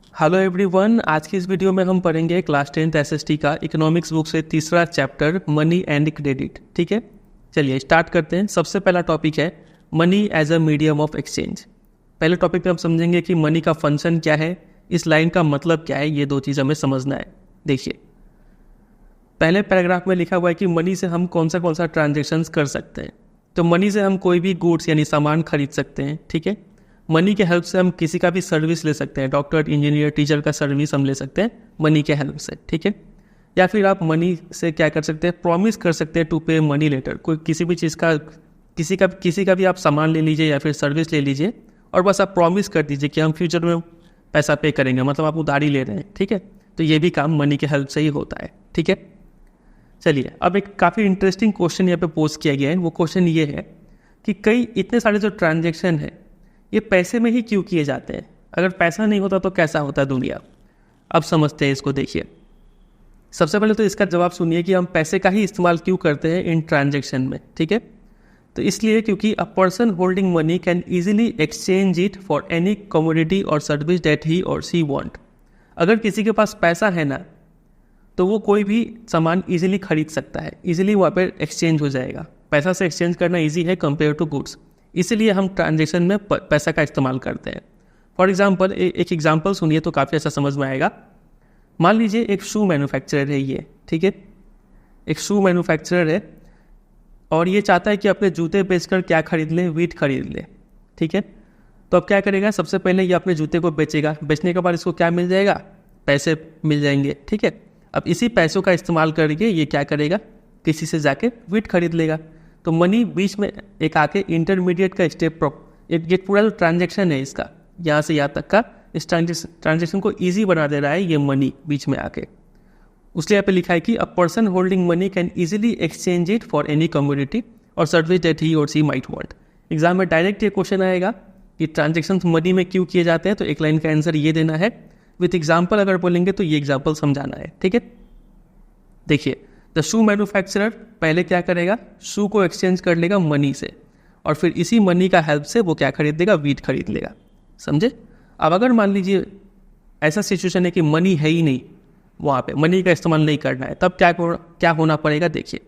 Hello everyone, आज की इस वीडियो में हम पढ़ेंगे क्लास 10th एसएसटी का इकोनॉमिक्स बुक से तीसरा चैप्टर मनी एंड क्रेडिट। ठीक है, चलिए स्टार्ट करते हैं। सबसे पहला टॉपिक है money as a medium of exchange. पहले टॉपिक पे हम समझेंगे कि मनी का फंक्शन क्या है, इस लाइन का मतलब क्या है, ये दो चीज़ हमें समझना है। देखिए, पहले पैराग्राफ में लिखा हुआ है कि मनी से हम कौन सा ट्रांजेक्शन्स कर सकते हैं। तो मनी से हम कोई भी गुड्स यानी सामान खरीद सकते हैं। ठीक है, मनी के हेल्प से हम किसी का भी सर्विस ले सकते हैं, डॉक्टर, इंजीनियर, टीचर का सर्विस हम ले सकते हैं मनी के हेल्प से। ठीक है, या फिर आप मनी से क्या कर सकते हैं, प्रॉमिस कर सकते हैं टू पे मनी लेटर। कोई किसी भी चीज़ का किसी का भी आप सामान ले लीजिए या फिर सर्विस ले लीजिए और बस आप प्रॉमिस कर दीजिए कि हम फ्यूचर में पैसा पे करेंगे, मतलब आप उधारी ले रहे हैं। ठीक है, तो ये भी काम मनी के हेल्प से ही होता है। ठीक है, चलिए अब एक काफ़ी इंटरेस्टिंग क्वेश्चन यहाँ पे पोस्ट किया गया है। वो क्वेश्चन ये है कि कई इतने सारे जो ट्रांजेक्शन है ये पैसे में ही क्यों किए जाते हैं। अगर पैसा नहीं होता तो कैसा होता दुनिया। अब समझते हैं इसको। देखिए, सबसे पहले तो इसका जवाब सुनिए कि हम पैसे का ही इस्तेमाल क्यों करते हैं इन ट्रांजेक्शन में। ठीक है, तो इसलिए क्योंकि a person holding money can easily exchange it for any commodity और सर्विस दैट ही और सी वांट। अगर किसी के पास पैसा है ना, तो वो कोई भी सामान ईजिली खरीद सकता है, ईजिली वहाँ पर एक्सचेंज हो जाएगा। पैसा से एक्सचेंज करना ईजी है कंपेयर टू गुड्स, इसीलिए हम ट्रांजेक्शन में पैसा का इस्तेमाल करते हैं। फॉर एग्जांपल, एक एग्जांपल सुनिए तो काफ़ी अच्छा समझ में आएगा। मान लीजिए एक शू मैन्युफैक्चरर है ये। ठीक है, एक शू मैन्युफैक्चरर है और ये चाहता है कि अपने जूते बेचकर क्या खरीद ले, वीट खरीद ले। ठीक है, तो अब क्या करेगा, सबसे पहले ये अपने जूते को बेचेगा। बेचने के बाद इसको क्या मिल जाएगा, पैसे मिल जाएंगे। ठीक है, अब इसी पैसों का इस्तेमाल करके ये क्या करेगा, किसी से जाके वीट खरीद लेगा। तो मनी बीच में एक आके इंटरमीडिएट का स्टेप, ये पूरा ट्रांजेक्शन है इसका, यहाँ से यहाँ तक का, इस ट्रांजेक्शन को इजी बना दे रहा है ये मनी बीच में आके। उसलिए यहाँ पे लिखा है कि a person holding money can easily exchange it for any commodity और सर्विस दैट ही और सी माइट वांट। एग्जाम में डायरेक्ट ये क्वेश्चन आएगा कि ट्रांजेक्शन मनी में क्यों किए जाते हैं, तो एक लाइन का आंसर ये देना है। विथ एग्जाम्पल अगर बोलेंगे तो ये एग्जाम्पल समझाना है। ठीक है, देखिए, द शू मैन्युफैक्चरर पहले क्या करेगा, शू को एक्सचेंज कर लेगा मनी से और फिर इसी मनी का हेल्प से वो क्या खरीद लेगा, वीट खरीद लेगा। समझे। अब अगर मान लीजिए ऐसा सिचुएशन है कि मनी है ही नहीं, वहाँ पे मनी का इस्तेमाल नहीं करना है, तब क्या होना पड़ेगा। देखिए,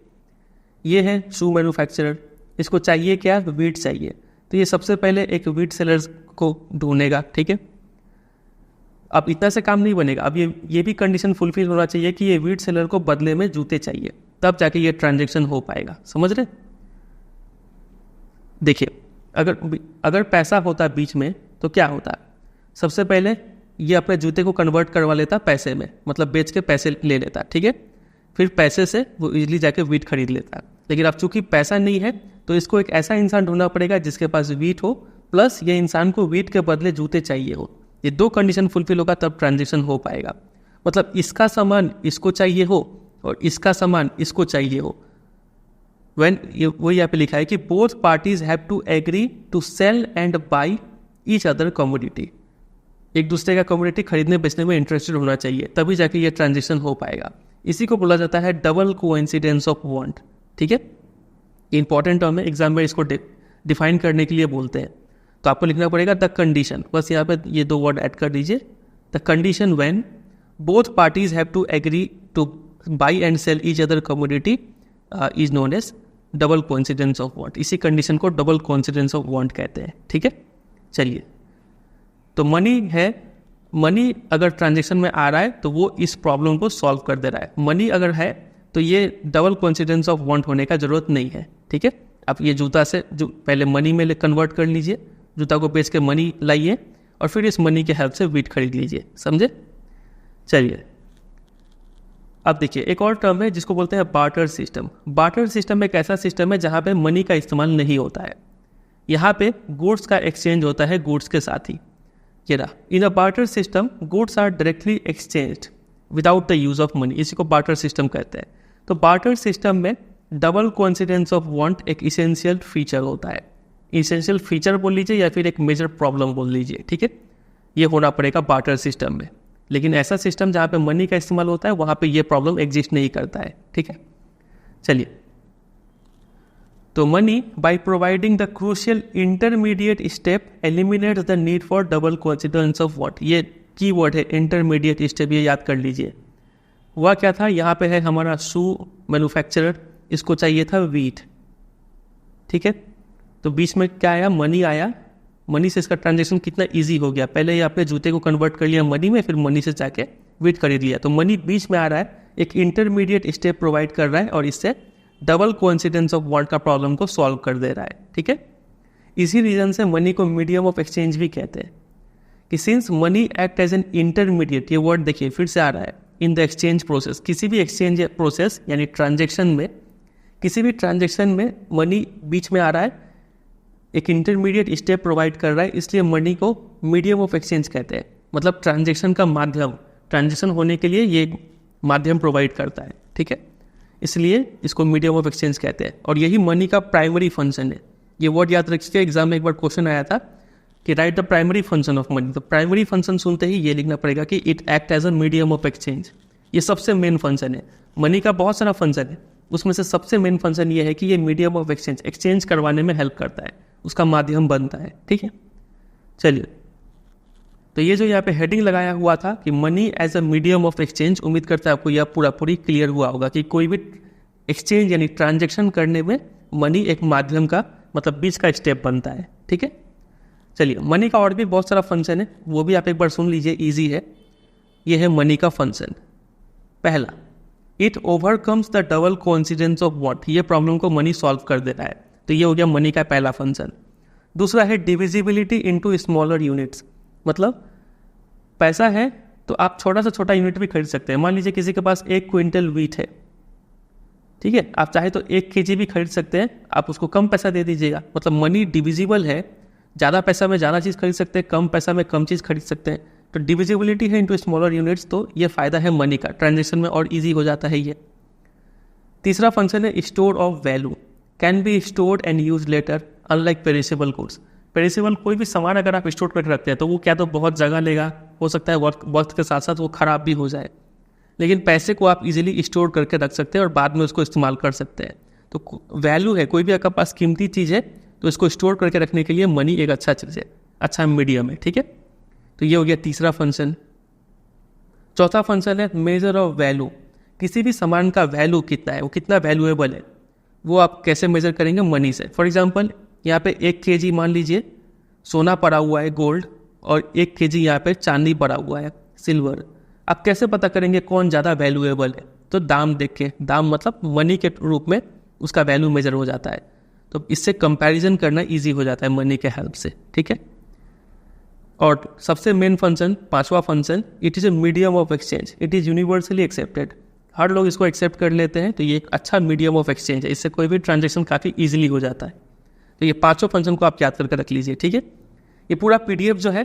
ये है शू मैन्युफैक्चरर, इसको चाहिए क्या, वीट चाहिए। तो ये सबसे पहले एक वीट सेलर्स को ढूंढेगा। ठीक है, अब इतना से काम नहीं बनेगा, अब ये भी कंडीशन फुलफिल होना चाहिए कि ये वीट सेलर को बदले में जूते चाहिए, तब जाके ये ट्रांजैक्शन हो पाएगा। समझ रहे। देखिए, अगर पैसा होता बीच में तो क्या होता, सबसे पहले ये अपने जूते को कन्वर्ट करवा लेता पैसे में, मतलब बेच के पैसे ले लेता। ठीक है, फिर पैसे से वो इजीली जाके वीट खरीद लेता। लेकिन अब चूंकि पैसा नहीं है तो इसको एक ऐसा इंसान ढूंढना पड़ेगा जिसके पास वीट हो, प्लस ये इंसान को वीट के बदले जूते चाहिए हो। ये दो कंडीशन फुलफिल होगा तब ट्रांजेक्शन हो पाएगा। मतलब इसका सामान इसको चाहिए हो और इसका सामान इसको चाहिए हो। वो यहाँ पे लिखा है कि both parties have to agree to sell and buy each other commodity. एक दूसरे का कमोडिटी खरीदने बेचने में इंटरेस्टेड होना चाहिए, तभी जाके ये ट्रांजेक्शन हो पाएगा। इसी को बोला जाता है डबल कोइंसिडेंस ऑफ वांट। ठीक है, इंपॉर्टेंट टर्म है, एग्जाम में इसको डिफाइन करने के लिए बोलते हैं। तो आपको लिखना पड़ेगा द कंडीशन, बस यहाँ पे ये दो वर्ड ऐड कर दीजिए। The condition when both parties have to agree to buy and sell each other commodity is known as double coincidence of want. इसी कंडीशन को डबल कोइंसिडेंस ऑफ वांट कहते हैं। ठीक है, चलिए, तो मनी है, मनी अगर ट्रांजेक्शन में आ रहा है तो वो इस प्रॉब्लम को सॉल्व कर दे रहा है। मनी अगर है तो ये डबल कोइंसिडेंस ऑफ वांट होने का जरूरत नहीं है। ठीक है, आप ये जूता से जो पहले मनी में कन्वर्ट कर लीजिए, जूता को बेच के मनी लाइए और फिर इस मनी के हेल्प से वीट खरीद लीजिए। समझे। चलिए, अब देखिए, एक और टर्म है जिसको बोलते हैं बार्टर सिस्टम। बार्टर सिस्टम एक ऐसा सिस्टम है जहाँ पे मनी का इस्तेमाल नहीं होता है। यहाँ पे गुड्स का एक्सचेंज होता है गुड्स के साथ ही। ये रहा, in a barter system goods are directly exchanged without the use of money. इसी को बार्टर सिस्टम कहते हैं। तो बार्टर सिस्टम में डबल कोइंसिडेंस ऑफ वांट एक इसेंशियल फीचर होता है। इसेंशियल फीचर बोल लीजिए या फिर एक मेजर प्रॉब्लम बोल लीजिए। ठीक है, ये होना पड़ेगा बार्टर सिस्टम में। लेकिन ऐसा सिस्टम जहाँ पे मनी का इस्तेमाल होता है वहाँ पे ये प्रॉब्लम एग्जिस्ट नहीं करता है। ठीक है, चलिए, तो money by providing the crucial intermediate step eliminates the need for double coincidence of want. ये कीवर्ड है इंटरमीडिएट स्टेप, ये याद कर लीजिए। वह क्या था, यहाँ पे है हमारा शू मैन्युफैक्चरर, इसको चाहिए था वीट, ठीक है। तो बीच में क्या आया, मनी आया, मनी से इसका ट्रांजेक्शन कितना इजी हो गया। पहले ये आपने जूते को कन्वर्ट कर लिया मनी में, फिर मनी से जाके वीट खरीद लिया। तो मनी बीच में आ रहा है, एक इंटरमीडिएट स्टेप प्रोवाइड कर रहा है और इससे डबल कोइंसिडेंस ऑफ वांट का प्रॉब्लम को सॉल्व कर दे रहा है, ठीक है। इसी रीजन से मनी को मीडियम ऑफ एक्सचेंज भी कहते हैं कि since money act as an intermediate, ये वर्ड देखिए फिर से आ रहा है, इन द एक्सचेंज प्रोसेस। किसी भी एक्सचेंज प्रोसेस यानी ट्रांजेक्शन में, किसी भी ट्रांजेक्शन में मनी बीच में आ रहा है, एक इंटरमीडिएट स्टेप प्रोवाइड कर रहा है, इसलिए मनी को मीडियम ऑफ एक्सचेंज कहते हैं। मतलब ट्रांजेक्शन का माध्यम, ट्रांजेक्शन होने के लिए ये माध्यम प्रोवाइड करता है, ठीक है, इसलिए इसको मीडियम ऑफ एक्सचेंज कहते हैं। और यही मनी का प्राइमरी फंक्शन है। ये वर्ड याद रखिए, एग्जाम में एक बार क्वेश्चन आया था कि write the primary function of money. तो प्राइमरी फंक्शन सुनते ही ये लिखना पड़ेगा कि it act as a medium of exchange. ये सबसे मेन फंक्शन है। मनी का बहुत सारा फंक्शन है, उसमें से सबसे मेन फंक्शन ये है कि ये मीडियम ऑफ एक्सचेंज, एक्सचेंज करवाने में हेल्प करता है, उसका माध्यम बनता है, ठीक है। चलिए, तो ये जो यहाँ पे हेडिंग लगाया हुआ था कि money as a medium of exchange, उम्मीद करता है आपको यह पूरी क्लियर हुआ होगा कि कोई भी एक्सचेंज यानी ट्रांजेक्शन करने में मनी एक माध्यम का, मतलब बीच का स्टेप बनता है, ठीक है। चलिए, मनी का और भी बहुत सारा फंक्शन है, वो भी आप एक बार सुन लीजिए, इजी है। ये है मनी का फंक्शन। पहला, it overcomes the double coincidence of want. ये प्रॉब्लम को मनी सॉल्व कर देता है, तो ये हो गया मनी का पहला फंक्शन। दूसरा है डिविजिबिलिटी इनटू स्मॉलर यूनिट्स। मतलब पैसा है तो आप छोटा से छोटा यूनिट भी खरीद सकते हैं। मान लीजिए किसी के पास 1 क्विंटल व्हीट है, ठीक है, आप चाहे तो 1 kg भी खरीद सकते हैं, आप उसको कम पैसा दे दीजिएगा। मतलब मनी डिविजिबल है, ज़्यादा पैसा में ज़्यादा चीज़ खरीद सकते हैं, कम पैसा में कम चीज़ खरीद सकते हैं। तो डिविजिबिलिटी है इनटू स्मॉलर यूनिट्स, तो ये फ़ायदा है मनी का, ट्रांजेक्शन में और ईजी हो जाता है ये। तीसरा फंक्शन है store of value, can be stored and use later unlike perishable goods. Perishable कोई भी सामान अगर आप स्टोर करके रखते हैं तो वो क्या तो बहुत जगह लेगा, हो सकता है वक्त के साथ साथ वो ख़राब भी हो जाए, लेकिन पैसे को आप इजीली स्टोर करके रख सकते हैं और बाद में उसको इस्तेमाल कर सकते हैं। तो वैल्यू है, कोई भी आपके पास कीमती चीज़ है तो इसको स्टोर करके रखने के लिए मनी एक अच्छा चीज़ है, अच्छा मीडियम है, ठीक है। तो ये हो गया तीसरा फंक्शन। चौथा फंक्शन है मेजर ऑफ वैल्यू। किसी भी सामान का वैल्यू कितना है, वो कितना वैल्यूएबल है, वो आप कैसे मेजर करेंगे, मनी से। फॉर एग्जांपल, यहाँ पे 1 kg मान लीजिए सोना पड़ा हुआ है, गोल्ड, और 1 kg यहाँ पे चांदी पड़ा हुआ है, सिल्वर। आप कैसे पता करेंगे कौन ज़्यादा वैल्यूएबल है? तो दाम देख के, दाम मतलब मनी के रूप में उसका वैल्यू मेजर हो जाता है। तो इससे कंपैरिजन करना इजी हो जाता है मनी के हेल्प से, ठीक है। और सबसे मेन फंक्शन, पांचवा function, it is a medium of exchange, it is universally accepted. हर लोग इसको एक्सेप्ट कर लेते हैं, तो ये एक अच्छा मीडियम ऑफ एक्सचेंज है, इससे कोई भी ट्रांजेक्शन काफ़ी ईजिली हो जाता है। तो ये पांचों फंक्शन को आप याद करके रख लीजिए, ठीक है। ये पूरा PDF जो है,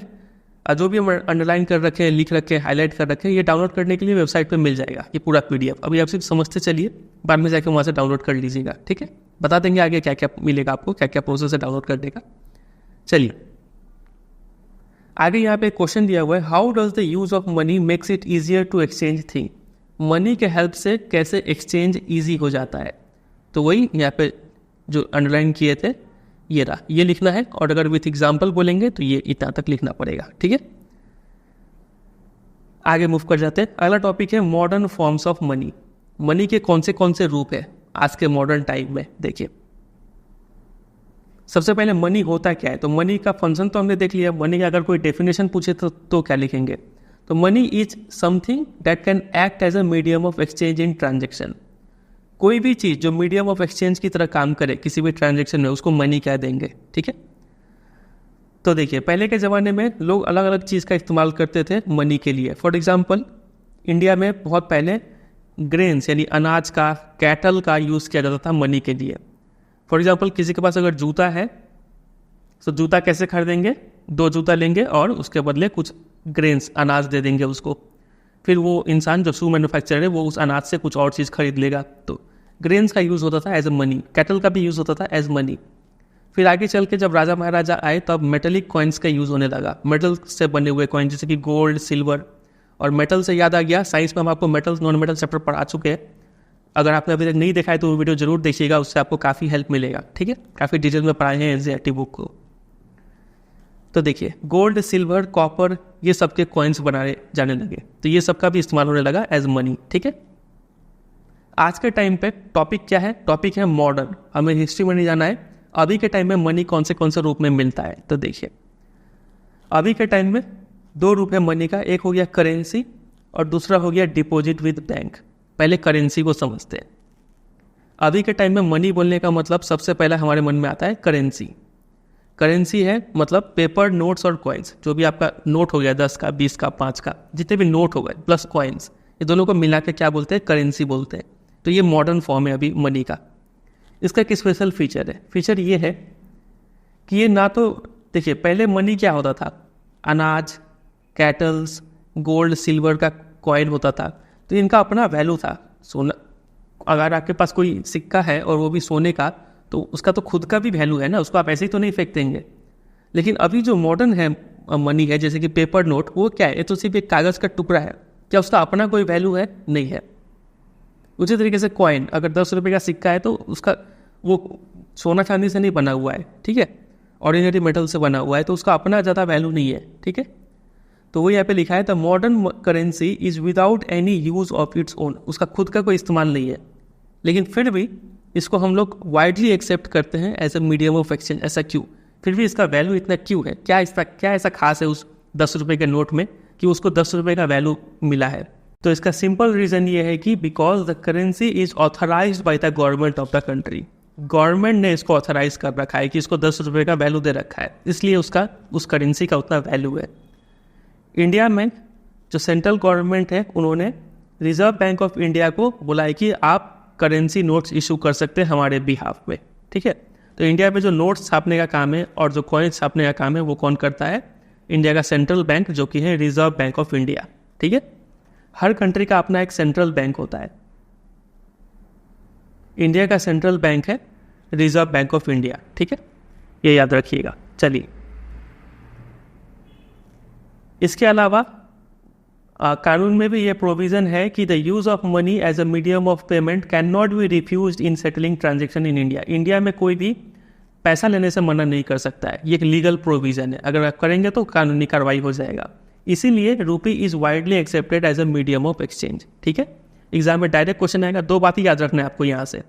जो भी हम अंडरलाइन कर रखे हैं, लिख रखे हैं, हाईलाइट कर रखे हैं, ये डाउनलोड करने के लिए वेबसाइट पे मिल जाएगा ये पूरा PDF। अभी आप सिर्फ समझते चलिए, बाद में जाके वहाँ से डाउनलोड कर लीजिएगा, ठीक है। बता देंगे आगे क्या क्या मिलेगा आपको, क्या क्या प्रोसेस है डाउनलोड करने का। चलिए आगे, यहाँ पे क्वेश्चन दिया हुआ है, how does the use of money makes it easier to exchange thing. Money के हेल्प से कैसे एक्सचेंज ईजी हो जाता है। तो वही यहाँ पे जो अंडरलाइन किए थे ये रहा, ये लिखना है, और अगर विथ एग्जाम्पल बोलेंगे तो ये इतना तक लिखना पड़ेगा, ठीक है। आगे मूव कर जाते हैं। अगला टॉपिक है modern forms of money. Money के कौन से रूप है आज के मॉडर्न टाइम में। देखिए, सबसे पहले मनी होता क्या है। तो मनी का फंक्शन तो हमने देख लिया। मनी का अगर कोई डेफिनेशन पूछे तो क्या लिखेंगे। तो money is something that can act as a medium of exchange in transaction. कोई भी चीज़ जो मीडियम ऑफ एक्सचेंज की तरह काम करे किसी भी ट्रांजेक्शन में, उसको मनी कह देंगे, ठीक है। तो देखिए, पहले के ज़माने में लोग अलग अलग चीज़ का इस्तेमाल करते थे मनी के लिए। फॉर एग्जांपल, इंडिया में बहुत पहले ग्रेन्स यानी अनाज का, कैटल का यूज़ किया जाता था मनी के लिए। फॉर एग्जांपल, किसी के पास अगर जूता है तो जूता कैसे खरीदेंगे, 2 जूता लेंगे और उसके बदले कुछ ग्रेन्स, अनाज दे देंगे उसको। फिर वो इंसान जो शू मैन्युफैक्चरर है वो उस अनाज से कुछ और चीज़ खरीद लेगा। तो ग्रेन्स का यूज़ होता था एज अ मनी, कैटल का भी यूज़ होता था एज मनी। फिर आगे चल के जब राजा महाराजा आए तब मेटलिक कॉइन्स का यूज़ होने लगा, मेटल से बने हुए कॉइन जैसे कि गोल्ड, सिल्वर। और मेटल से याद आ गया, साइंस में हम आपको मेटल्स नॉन मेटल चैप्टर पढ़ा चुके हैं। अगर आपने अभी तक नहीं देखा है तो वो वीडियो जरूर देखिएगा, उससे आपको काफ़ी हेल्प मिलेगा, ठीक है। काफ़ी डिटेल में पढ़ाए हैं NCERT बुक को। तो देखिए गोल्ड, सिल्वर, कॉपर ये सबके कॉइन्स बनाए जाने लगे, तो ये सबका भी इस्तेमाल होने लगा एज मनी। ठीक है, आज के टाइम पे टॉपिक क्या है? टॉपिक है मॉडर्न। हमें हिस्ट्री में नहीं जाना है, अभी के टाइम में मनी कौन से रूप में मिलता है। तो देखिए अभी के टाइम में दो रूप है मनी का, एक हो गया करेंसी और दूसरा हो गया डिपॉजिट विद बैंक। पहले करेंसी को समझते हैं। अभी के टाइम में मनी बोलने का मतलब सबसे पहला हमारे मन में आता है करेंसी। करेंसी है मतलब पेपर, नोट्स और कॉइन्स। जो भी आपका नोट हो गया 10 का, 20 का, 5 का, जितने भी नोट हो गए प्लस कॉइन्स, ये दोनों को मिला के क्या बोलते हैं? करेंसी बोलते हैं। तो ये मॉडर्न फॉर्म है अभी मनी का। इसका एक स्पेशल फीचर है। फीचर ये है कि ये ना तो देखिए पहले मनी क्या होता था? अनाज, कैटल्स, गोल्ड, सिल्वर का कॉइन होता था, तो इनका अपना वैल्यू था। सोना, अगर आपके पास कोई सिक्का है और वो भी सोने का, तो उसका तो खुद का भी वैल्यू है ना, उसको आप ऐसे ही तो नहीं फेंक देंगे। लेकिन अभी जो मॉडर्न है मनी है, जैसे कि पेपर नोट, वो क्या है? ये तो सिर्फ एक कागज़ का टुकड़ा है। क्या उसका अपना कोई वैल्यू है? नहीं है। उसी तरीके से कॉइन, अगर 10 रुपये का सिक्का है तो उसका वो सोना चांदी से नहीं बना हुआ है, ठीक है, ऑर्डिनरी मेटल से बना हुआ है, तो उसका अपना ज़्यादा वैल्यू नहीं है। ठीक है, तो वो यहाँ पे लिखा है the modern currency is without any use of its own. उसका खुद का कोई इस्तेमाल नहीं है, लेकिन फिर भी इसको हम लोग वाइडली एक्सेप्ट करते हैं as a medium of exchange. ऐसा क्यों? फिर भी इसका वैल्यू इतना क्यों है? क्या ऐसा खास है उस 10 रुपये के नोट में कि उसको 10 रुपये का वैल्यू मिला है? तो इसका सिंपल रीज़न ये है कि because the currency is authorised by the government of the country. Government ने इसको ऑथराइज कर रखा है कि इसको 10 रुपये का वैल्यू दे रखा है, इसलिए उसका उस करेंसी का उतना वैल्यू है। इंडिया में जो सेंट्रल गवर्नमेंट है, उन्होंने रिजर्व बैंक ऑफ इंडिया को बोला है कि आप करेंसी नोट्स इशू कर सकते हैं हमारे बिहाफ में। ठीक है, तो इंडिया में जो नोट्स छापने का काम है और जो कॉइन छापने का काम है वो कौन करता है? इंडिया का सेंट्रल बैंक, जो कि है रिजर्व बैंक ऑफ इंडिया। ठीक है, हर कंट्री का अपना एक सेंट्रल बैंक होता है। इंडिया का सेंट्रल बैंक है रिजर्व बैंक ऑफ इंडिया। ठीक है, ये याद रखिएगा। चलिए, इसके अलावा कानून में भी ये प्रोविज़न है कि the use of money as a medium of payment can not be refused in settling transaction in India. India में कोई भी पैसा लेने से मना नहीं कर सकता है। ये एक लीगल प्रोविज़न है, अगर आप करेंगे तो कानूनी कार्रवाई हो जाएगा। इसीलिए rupee is widely accepted as a medium of exchange. ठीक है, एग्जाम में डायरेक्ट क्वेश्चन आएगा। दो बात ही याद रखना है आपको यहाँ से।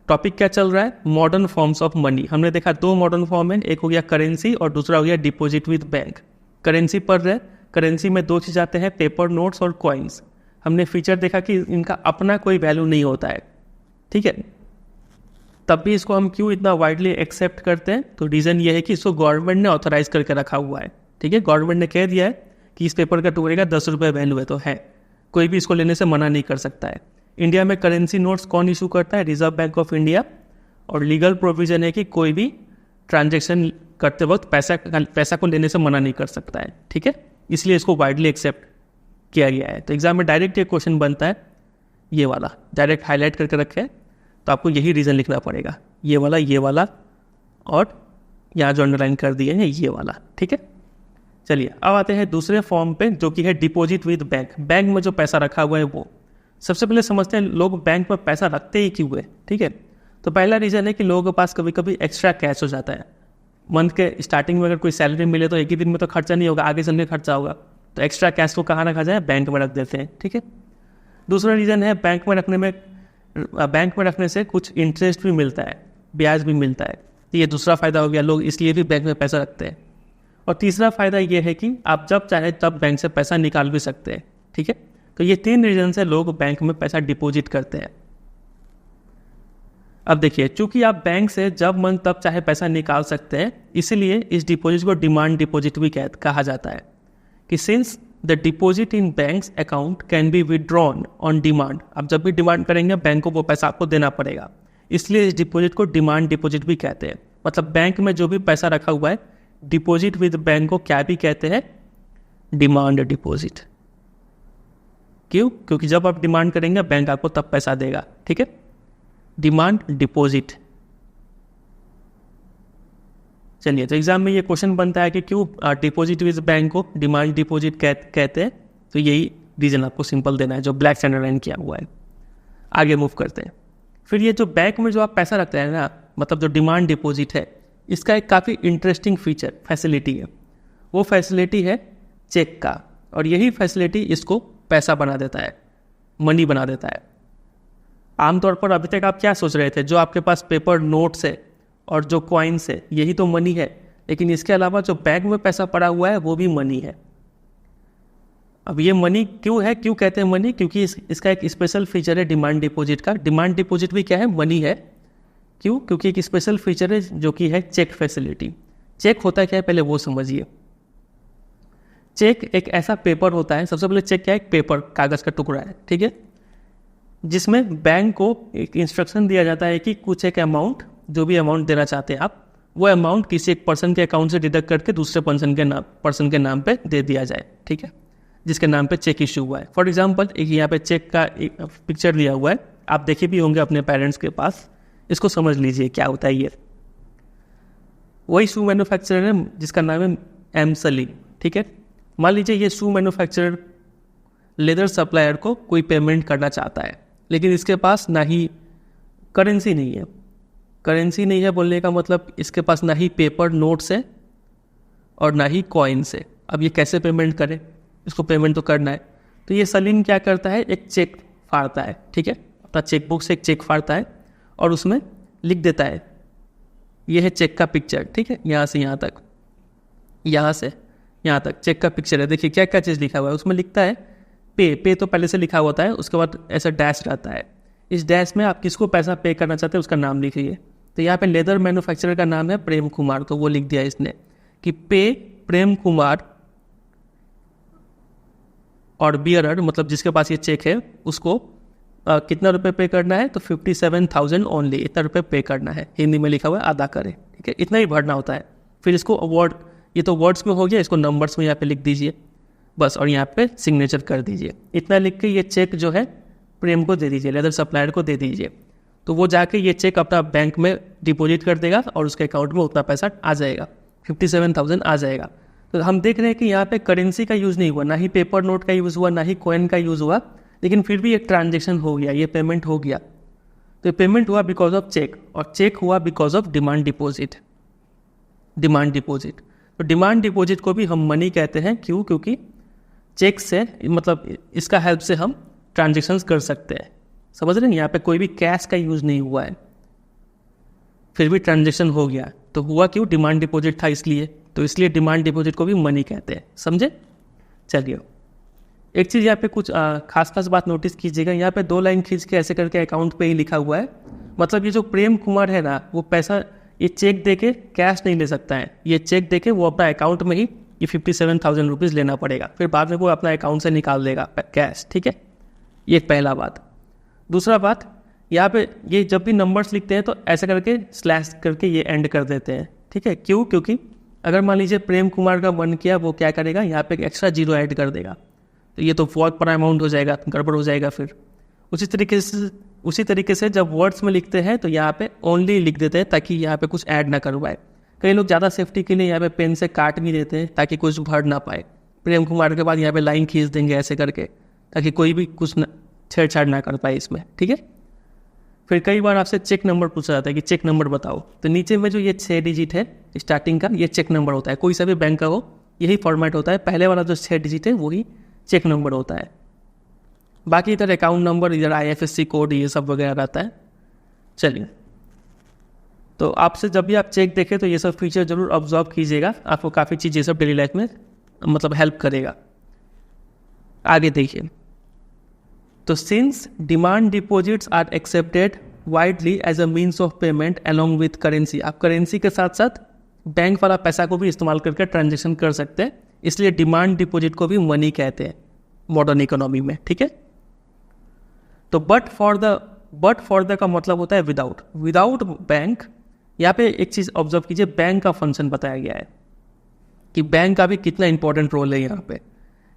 टॉपिक क्या चल रहा है? Modern forms of money. हमने देखा दो मॉडर्न फॉर्म है, एक हो गया करेंसी और दूसरा हो गया डिपॉजिट विद बैंक। करेंसी पढ़ रहे, करेंसी में दो चीज़ आते हैं, पेपर नोट्स और कॉइन्स। हमने फीचर देखा कि इनका अपना कोई वैल्यू नहीं होता है। ठीक है, तब भी इसको हम क्यों इतना वाइडली एक्सेप्ट करते हैं? तो रीज़न ये है कि इसको गवर्नमेंट ने ऑथराइज करके रखा हुआ है। ठीक है, गवर्नमेंट ने कह दिया है कि इस पेपर का टुकड़े का 10 रुपये वैल्यू है, तो है, कोई भी इसको लेने से मना नहीं कर सकता है। इंडिया में करेंसी नोट्स कौन इशू करता है? Reserve bank of India. और लीगल प्रोविजन है कि कोई भी ट्रांजेक्शन करते वक्त पैसा को लेने से मना नहीं कर सकता है। ठीक है, इसलिए इसको वाइडली एक्सेप्ट किया गया है। तो एग्जाम में डायरेक्ट ये क्वेश्चन बनता है, ये वाला डायरेक्ट हाईलाइट करके रखे है, तो आपको यही रीज़न लिखना पड़ेगा, ये वाला और यहाँ जो अंडरलाइन कर दिए हैं ये वाला। ठीक है, चलिए अब आते हैं दूसरे फॉर्म पे, जो कि है डिपॉजिट विद बैंक। बैंक में जो पैसा रखा हुआ है वो सबसे पहले समझते हैं लोग बैंक में पैसा रखते ही क्यों है। ठीक है, तो पहला रीज़न है कि लोगों के पास कभी कभी एक्स्ट्रा कैश हो जाता है। मंथ के स्टार्टिंग में अगर कोई सैलरी मिले तो एक ही दिन में तो खर्चा नहीं होगा, आगे चल के खर्चा होगा, तो एक्स्ट्रा कैश को कहाँ रखा जाए? बैंक में रख देते हैं। ठीक है, दूसरा रीज़न है बैंक में रखने से कुछ इंटरेस्ट भी मिलता है, ब्याज भी मिलता है, तो ये दूसरा फ़ायदा हो गया, लोग इसलिए भी बैंक में पैसा रखते हैं। और तीसरा फ़ायदा ये है कि आप जब चाहे तब बैंक से पैसा निकाल भी सकते हैं। ठीक है, तो ये 3 रीज़न से लोग बैंक में पैसा डिपॉजिट करते हैं। अब देखिए, चूंकि आप बैंक से जब मन तब चाहे पैसा निकाल सकते हैं, इसीलिए इस डिपॉजिट को डिमांड डिपॉजिट भी कहा जाता है कि since the deposit in banks account can be withdrawn on demand. आप जब भी डिमांड करेंगे बैंक को वो पैसा आपको देना पड़ेगा, इसलिए इस डिपॉजिट को डिमांड डिपॉजिट भी कहते हैं। मतलब बैंक में जो भी पैसा रखा हुआ है, डिपॉजिट विद बैंक को क्या भी कहते हैं? Demand deposit. क्यों? क्योंकि जब आप डिमांड करेंगे बैंक आपको तब पैसा देगा। ठीक है, डिमांड डिपॉजिट। चलिए, तो एग्जाम में ये क्वेश्चन बनता है कि क्यों डिपॉजिट विद बैंक को डिमांड डिपॉजिट कहते हैं, तो यही रीज़न आपको सिंपल देना है जो ब्लैक से अंडरलाइन किया हुआ है। आगे मूव करते हैं। फिर ये जो बैंक में जो आप पैसा रखते हैं ना, मतलब जो डिमांड डिपॉजिट है, इसका एक काफ़ी इंटरेस्टिंग फीचर फैसिलिटी है, वो फैसिलिटी है चेक का, और यही फैसिलिटी इसको पैसा बना देता है, मनी बना देता है। आमतौर पर अभी तक आप क्या सोच रहे थे, जो आपके पास पेपर नोट्स है और जो कॉइन्स है यही तो मनी है, लेकिन इसके अलावा जो बैंक में पैसा पड़ा हुआ है वो भी मनी है। अब ये मनी क्यों है, क्यों कहते हैं मनी, क्योंकि इसका एक स्पेशल फीचर है डिमांड डिपॉजिट का। डिमांड डिपॉजिट भी क्या है, मनी है। क्यों, क्योंकि एक स्पेशल फीचर है जो कि है चेक फैसिलिटी। चेक होता क्या है पहले वो समझिए। चेक एक ऐसा पेपर होता है, सबसे पहले चेक क्या है, एक पेपर, कागज़ का टुकड़ा है, ठीक है, जिसमें बैंक को एक इंस्ट्रक्शन दिया जाता है कि कुछ एक अमाउंट, जो भी अमाउंट देना चाहते हैं आप, वो अमाउंट किसी एक पर्सन के अकाउंट से डिडक्ट करके दूसरे पर्सन के नाम पे दे दिया जाए, ठीक है, जिसके नाम पे चेक इशू हुआ है। फॉर एग्जांपल एक यहाँ पे चेक का एक पिक्चर दिया हुआ है, आप देखे भी होंगे अपने पेरेंट्स के पास। इसको समझ लीजिए क्या होता है। ये वही शू मैन्युफैक्चरर है जिसका नाम है एम सलीम, ठीक है। मान लीजिए ये शू मैन्युफैक्चरर लेदर सप्लायर को कोई पेमेंट करना चाहता है, लेकिन इसके पास ना ही करेंसी नहीं है। करेंसी नहीं है बोलने का मतलब इसके पास ना ही पेपर नोट्स है और ना ही कॉइन्स है। अब ये कैसे पेमेंट करे, इसको पेमेंट तो करना है। तो ये सलीम क्या करता है, एक चेक फाड़ता है, ठीक है, अपना चेक बुक से एक चेक फाड़ता है और उसमें लिख देता है, ये है चेक का पिक्चर, ठीक है, यहाँ से यहाँ तक, यहाँ से यहाँ तक चेक का पिक्चर है। देखिए क्या क्या चीज़ लिखा हुआ है, उसमें लिखता है पे तो पहले से लिखा होता है, उसके बाद ऐसा डैश रहता है। इस डैश में आप किसको पैसा पे करना चाहते हैं उसका नाम लिखिए। तो यहाँ पे लेदर मैन्युफैक्चरर का नाम है प्रेम कुमार, तो वो लिख दिया इसने कि पे प्रेम कुमार, और बियरर मतलब जिसके पास ये चेक है उसको कितना रुपए पे करना है, तो 57,000 ओनली, इतना रुपए पे करना है। हिंदी में लिखा हुआ है अदा करें, ठीक है, इतना ही भरना होता है। फिर इसको अवार्ड, ये तो वर्ड्स में हो गया, इसको नंबर्स में यहाँ पे लिख दीजिए बस, और यहाँ पे सिग्नेचर कर दीजिए। इतना लिख के ये चेक जो है प्रेम को दे दीजिए, लेदर सप्लायर को दे दीजिए। तो वो जाके ये चेक अपना बैंक में डिपॉजिट कर देगा और उसके अकाउंट में उतना पैसा आ जाएगा, 57,000 आ जाएगा। तो हम देख रहे हैं कि यहाँ पे करेंसी का यूज़ नहीं हुआ, ना ही पेपर नोट का यूज़ हुआ, ना ही कॉइन का यूज़ हुआ, लेकिन फिर भी एक ट्रांजेक्शन हो गया, ये पेमेंट हो गया। तो ये पेमेंट हुआ बिकॉज ऑफ चेक, और चेक हुआ because of demand deposit. Demand deposit, तो डिमांड डिपॉजिट को भी हम मनी कहते हैं। क्यों, क्योंकि चेक से मतलब इसका हेल्प से हम ट्रांजेक्शन्स कर सकते हैं। समझ रहे हैं, यहाँ पे कोई भी कैश का यूज़ नहीं हुआ है, फिर भी ट्रांजेक्शन हो गया। तो हुआ क्यों, डिमांड डिपॉजिट था इसलिए, तो इसलिए डिमांड डिपॉजिट को भी मनी कहते हैं। समझे। चलिए एक चीज़ यहाँ पे कुछ खास बात नोटिस कीजिएगा, यहाँ पे 2 लाइन खींच के ऐसे करके अकाउंट पे ही लिखा हुआ है। मतलब ये जो प्रेम कुमार है ना, वो पैसा ये चेक दे के कैश नहीं ले सकता है, ये चेक दे के वो अपना अकाउंट में ही ये 57,000 रुपीज़ लेना पड़ेगा, फिर बाद में वो अपना अकाउंट से निकाल देगा कैश, ठीक है। ये पहला बात। दूसरा बात, यहाँ पे ये जब भी नंबर्स लिखते हैं तो ऐसे करके स्लैश करके ये एंड कर देते हैं, ठीक है। क्यों, क्योंकि अगर मान लीजिए प्रेम कुमार का मन किया, वो क्या करेगा, यहाँ पे एक एक्स्ट्रा जीरो ऐड कर देगा, तो ये तो बहुत बड़ा अमाउंट हो जाएगा, गड़बड़ हो जाएगा। फिर उसी तरीके से जब वर्ड्स में लिखते हैं तो यहाँ पे ओनली लिख देते हैं ताकि यहाँ पे कुछ ऐड ना करवाए। कई लोग ज़्यादा सेफ्टी के लिए यहाँ पे पेन से काट भी देते हैं ताकि कुछ भर ना पाए। प्रेम कुमार के बाद यहाँ पे लाइन खींच देंगे ऐसे करके, ताकि कोई भी कुछ छेड़छाड़ ना कर पाए इसमें, ठीक है। फिर कई बार आपसे चेक नंबर पूछा जाता है कि चेक नंबर बताओ, तो नीचे में जो ये 6 डिजिट है स्टार्टिंग का, ये चेक नंबर होता है। कोई सा भी बैंक का हो यही फॉर्मेट होता है, पहले वाला जो 6 डिजिट है वही चेक नंबर होता है। बाकी इधर अकाउंट नंबर, इधर IFSC कोड, ये सब वगैरह रहता है। चलिए, तो आपसे जब भी आप चेक देखें तो ये सब फीचर जरूर ऑब्जर्व कीजिएगा, आपको काफ़ी चीज़ ये सब डेली लाइफ में मतलब हेल्प करेगा। आगे देखिए, तो since demand deposits are accepted widely as a means of payment along with currency, आप करेंसी के साथ साथ बैंक वाला पैसा को भी इस्तेमाल करके ट्रांजेक्शन कर सकते हैं, इसलिए डिमांड डिपॉजिट को भी मनी कहते हैं मॉडर्न इकोनॉमी में, ठीक है। तो बट फॉर द का मतलब होता है विदाउट बैंक। यहाँ पे एक चीज़ ऑब्जर्व कीजिए, बैंक का फंक्शन बताया गया है कि बैंक का भी कितना इंपॉर्टेंट रोल है यहाँ पे,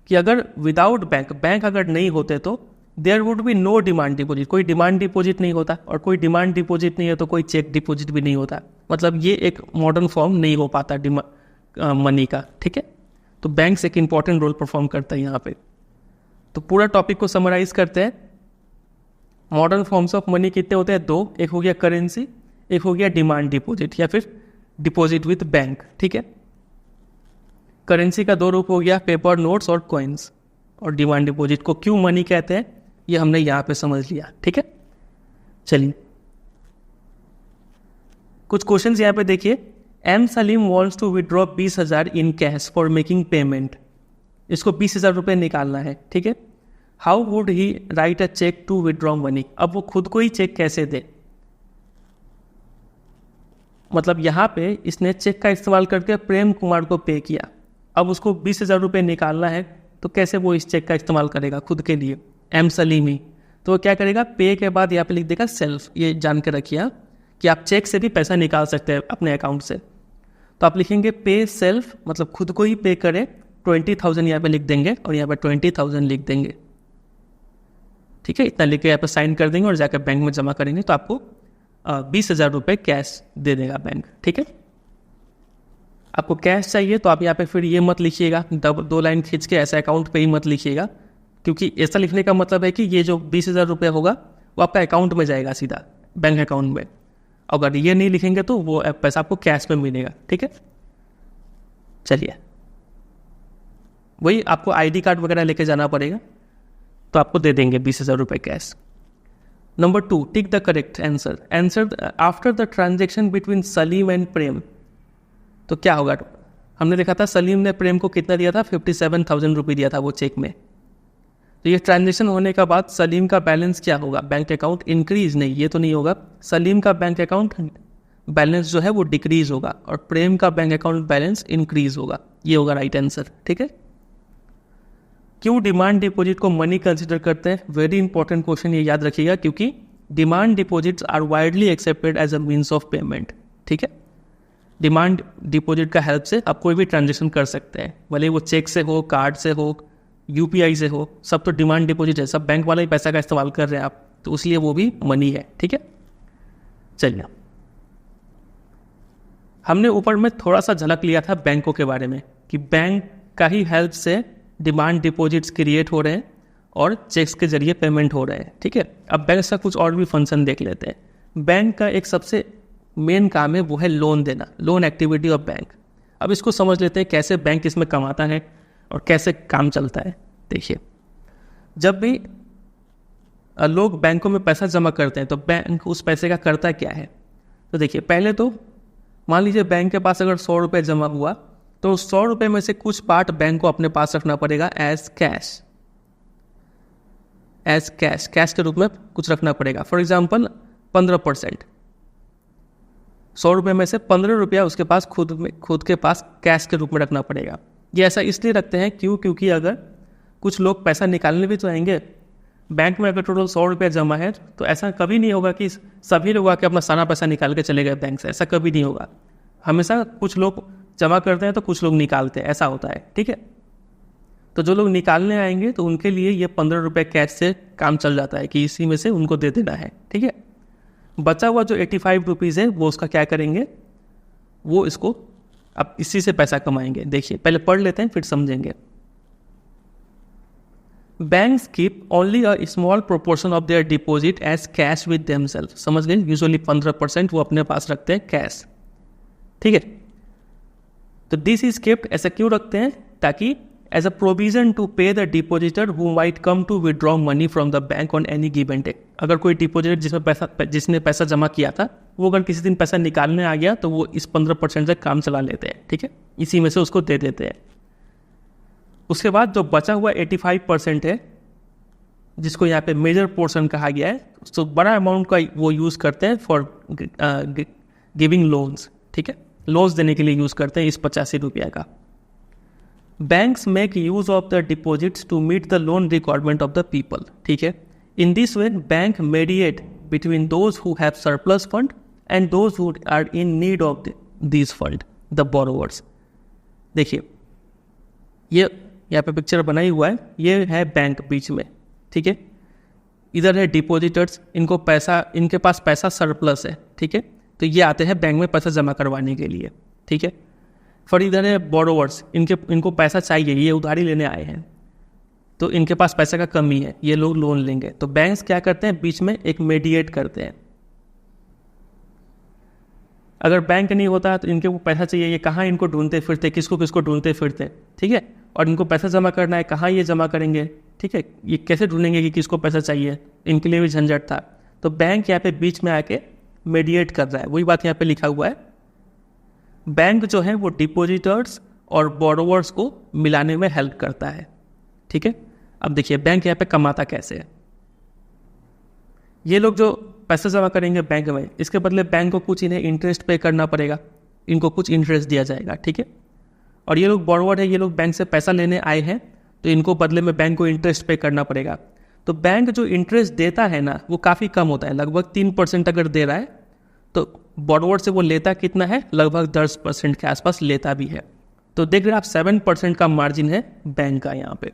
कि अगर विदाउट बैंक अगर नहीं होते तो there would be no demand deposit, कोई डिमांड डिपॉजिट नहीं होता, और कोई डिमांड डिपॉजिट नहीं है तो कोई चेक डिपॉजिट भी नहीं होता। मतलब ये एक मॉडर्न फॉर्म नहीं हो पाता मनी का, ठीक है। तो बैंक्स एक इंपॉर्टेंट रोल परफॉर्म करता है यहाँ पे। तो पूरा टॉपिक को समराइज करते हैं। मॉडर्न फॉर्म्स ऑफ मनी कितने होते हैं, 2, एक हो गया करेंसी, एक हो गया डिमांड डिपॉजिट या फिर डिपॉजिट विथ बैंक, ठीक है। करेंसी का दो रूप हो गया, पेपर नोट्स और कॉइन्स। और डिमांड डिपॉजिट को क्यों मनी कहते हैं ये हमने यहाँ पे समझ लिया, ठीक है। चलिए कुछ क्वेश्चंस यहाँ पे देखिए। M Salim wants to withdraw 20,000 in cash for making payment. इसको 20,000 रुपये निकालना है, ठीक है। How would he write a cheque to withdraw money. अब वो खुद को ही चेक कैसे दे, मतलब यहाँ पे इसने चेक का इस्तेमाल करके प्रेम कुमार को पे किया। अब उसको 20,000 रुपये निकालना है तो कैसे वो इस चेक का इस्तेमाल करेगा खुद के लिए, एम सलीम ही। तो वो क्या करेगा, पे के बाद यहाँ पे लिख देगा सेल्फ। ये जान के रखिए आप कि आप चेक से भी पैसा निकाल सकते हैं अपने अकाउंट से। तो आप लिखेंगे पे सेल्फ, मतलब खुद को ही पे करे। 20,000 यहाँ पे लिख देंगे और यहाँ पे 20,000 लिख देंगे, ठीक है। इतना लिख के यहाँ पे साइन कर देंगे और जाकर बैंक में जमा करेंगे तो आपको 20,000 रुपये कैश दे देगा बैंक, ठीक है। आपको कैश चाहिए तो आप यहाँ पे फिर ये मत लिखिएगा, दो लाइन खींच के ऐसा अकाउंट पे ही मत लिखिएगा, क्योंकि ऐसा लिखने का मतलब है कि ये जो 20,000 रुपये होगा वो आपका अकाउंट में जाएगा सीधा, बैंक अकाउंट में। अगर ये नहीं लिखेंगे तो वो पैसा आपको कैश में मिलेगा, ठीक है। चलिए वही आपको आईडी कार्ड वगैरह लेके जाना पड़ेगा तो आपको दे देंगे 20,000 रुपये cash. Number 2, tick the correct answer. Answer after the transaction between Salim and Prem. तो क्या होगा, हमने देखा था सलीम ने प्रेम को कितना दिया था, 57,000 रुपये दिया था वो चेक में। तो ये ट्रांजेक्शन होने का बाद सलीम का बैलेंस क्या होगा, बैंक अकाउंट इंक्रीज, नहीं ये तो नहीं होगा। सलीम का बैंक अकाउंट बैलेंस जो है वो डिक्रीज होगा और प्रेम का बैंक अकाउंट बैलेंस इंक्रीज होगा। ये होगा राइट आंसर, ठीक है। क्यों डिमांड डिपॉजिट को मनी कंसिडर करते हैं, वेरी इंपॉर्टेंट क्वेश्चन, ये याद रखिएगा, क्योंकि demand deposits are widely accepted as a means of payment, ठीक है। डिमांड डिपॉजिट का हेल्प से आप कोई भी ट्रांजेक्शन कर सकते हैं, भले वो चेक से हो, कार्ड से हो, यूपीआई से हो, सब तो डिमांड डिपॉजिट है, सब बैंक वाला ही पैसा का इस्तेमाल कर रहे हैं आप, तो इसलिए वो भी मनी है, ठीक है। चलिए हमने ऊपर में थोड़ा सा झलक लिया था बैंकों के बारे में कि बैंक का ही हेल्प से डिमांड डिपॉजिट्स क्रिएट हो रहे हैं और चेक्स के जरिए पेमेंट हो रहे हैं, ठीक है। अब बैंक का कुछ और भी फंक्शन देख लेते हैं। बैंक का एक सबसे मेन काम है वो है लोन देना, लोन एक्टिविटी ऑफ बैंक। अब इसको समझ लेते हैं कैसे बैंक इसमें कमाता है और कैसे काम चलता है। देखिए जब भी लोग बैंकों में पैसा जमा करते हैं तो बैंक उस पैसे का करता क्या है। तो देखिए पहले तो मान लीजिए बैंक के पास अगर 100 रुपये जमा हुआ तो 100 रुपये में से कुछ पार्ट बैंक को अपने पास रखना पड़ेगा एज कैश, कैश के रूप में कुछ रखना पड़ेगा। फॉर एग्जाम्पल 15%, 100 रुपये में से 15 रुपया उसके पास खुद के पास कैश के रूप में रखना पड़ेगा। ये ऐसा इसलिए रखते हैं क्योंकि अगर कुछ लोग पैसा निकालने भी तो आएंगे, बैंक में अगर टोटल 100 रुपया जमा है तो ऐसा कभी नहीं होगा कि सभी लोग आके अपना सारा पैसा निकाल के चले गए बैंक से, ऐसा कभी नहीं होगा। हमेशा कुछ लोग जमा करते हैं तो कुछ लोग निकालते हैं, ऐसा होता है, ठीक है। तो जो लोग निकालने आएंगे तो उनके लिए ये 15 रुपये कैश से काम चल जाता है कि इसी में से उनको दे देना है, ठीक है। बचा हुआ जो 85 रुपीज़ है वो उसका क्या करेंगे, वो इसको अब इसी से पैसा कमाएंगे। देखिए पहले पढ़ लेते हैं फिर समझेंगे। Banks keep only a small proportion of their deposit as cash with themselves. समझ गए, यूजुअली 15% वो अपने पास रखते हैं कैश, ठीक है। तो दिस इज केप्ट, ऐसा क्यों रखते हैं, ताकि as a provision to pay the depositor who might come to withdraw money from the bank on any given day. अगर कोई डिपोजिटर जिसने पैसा जमा किया था वो अगर किसी दिन पैसा निकालने आ गया तो वो इस 15% से काम चला लेते हैं, ठीक है, इसी में से उसको दे देते हैं। उसके बाद जो बचा हुआ 85% है जिसको यहाँ पे मेजर पोर्शन कहा गया है, तो बड़ा अमाउंट का वो यूज़ करते हैं फॉर गिविंग लोन्स, ठीक है, लोन्स देने के लिए यूज़ करते हैं इस 85 रुपया का। Banks make use of the deposits to meet the loan requirement of the people, ठीक है। In this way bank mediate between those who have surplus fund and those who are in need of this fund, the borrowers. देखिए ये यहाँ पे picture बनाई हुआ है, ये है बैंक बीच में, ठीक है। इधर है डिपॉजिटर्स, इनके पास पैसा सरप्लस है, ठीक है, तो ये आते हैं बैंक में पैसा जमा करवाने के लिए, ठीक है। फिर इधर है बोरोवर्स, इनको पैसा चाहिए, ये उधारी लेने आए हैं, तो इनके पास पैसे का कमी है, ये लोग लोन लेंगे। तो बैंक्स क्या करते हैं, बीच में एक मीडिएट करते हैं। अगर बैंक नहीं होता तो इनके को पैसा चाहिए, ये कहाँ इनको ढूंढते फिरते, किसको किसको ढूंढते फिरते, ठीक है। और इनको पैसा जमा करना है, कहाँ ये जमा करेंगे, ठीक है, ये कैसे ढूंढेंगे कि किसको पैसा चाहिए, इनके लिए भी झंझट था। तो बैंक यहाँ पे बीच में आके मीडिएट कर रहा है, वही बात यहाँ पे लिखा हुआ है। बैंक जो है वो डिपोजिटर्स और बोरोवर्स को मिलाने में हेल्प करता है, ठीक है। अब देखिए बैंक यहाँ पे कमाता कैसे है। ये लोग जो पैसा जमा करेंगे बैंक में, इसके बदले बैंक को कुछ इन्हें इंटरेस्ट पे करना पड़ेगा, इनको कुछ इंटरेस्ट दिया जाएगा, ठीक है। और ये लोग बोरोवर है, ये लोग बैंक से पैसा लेने आए हैं, तो इनको बदले में बैंक को इंटरेस्ट पे करना पड़ेगा। तो बैंक जो इंटरेस्ट देता है ना वो काफ़ी कम होता है, लगभग 3% अगर दे रहा है तो बोरोवर से वो लेता कितना है, लगभग 10% के आसपास लेता भी है। तो देख रहे हैं आप 7% का मार्जिन है बैंक का यहाँ पे।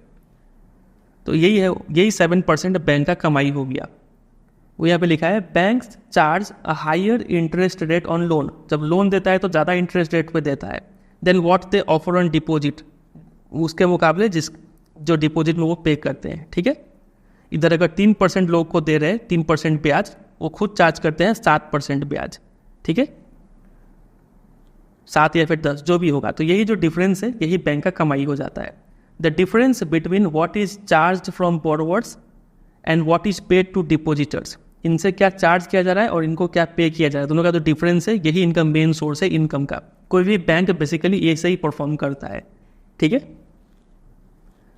तो यही 7% बैंक का कमाई हो गया। वो यहाँ पे लिखा है bank charge a higher interest rate on loan, जब लोन देता है तो ज़्यादा इंटरेस्ट रेट पे देता है, than what they offer on deposit, उसके मुकाबले जो डिपॉजिट में वो पे करते हैं, ठीक है। इधर अगर 3% लोग को दे रहे हैं 3% ब्याज, वो खुद चार्ज करते हैं 7% ब्याज, ठीक है, 7 या फिर 10 जो भी होगा। तो यही जो डिफरेंस है यही बैंक का कमाई हो जाता है। The difference between what is charge from borrowers and what is paid to depositors, इनसे क्या चार्ज किया जा रहा है और इनको क्या पे किया जा रहा है, दोनों का जो डिफरेंस है यही इनका मेन सोर्स है इनकम का। कोई भी बैंक बेसिकली ऐसे ही परफॉर्म करता है, ठीक है।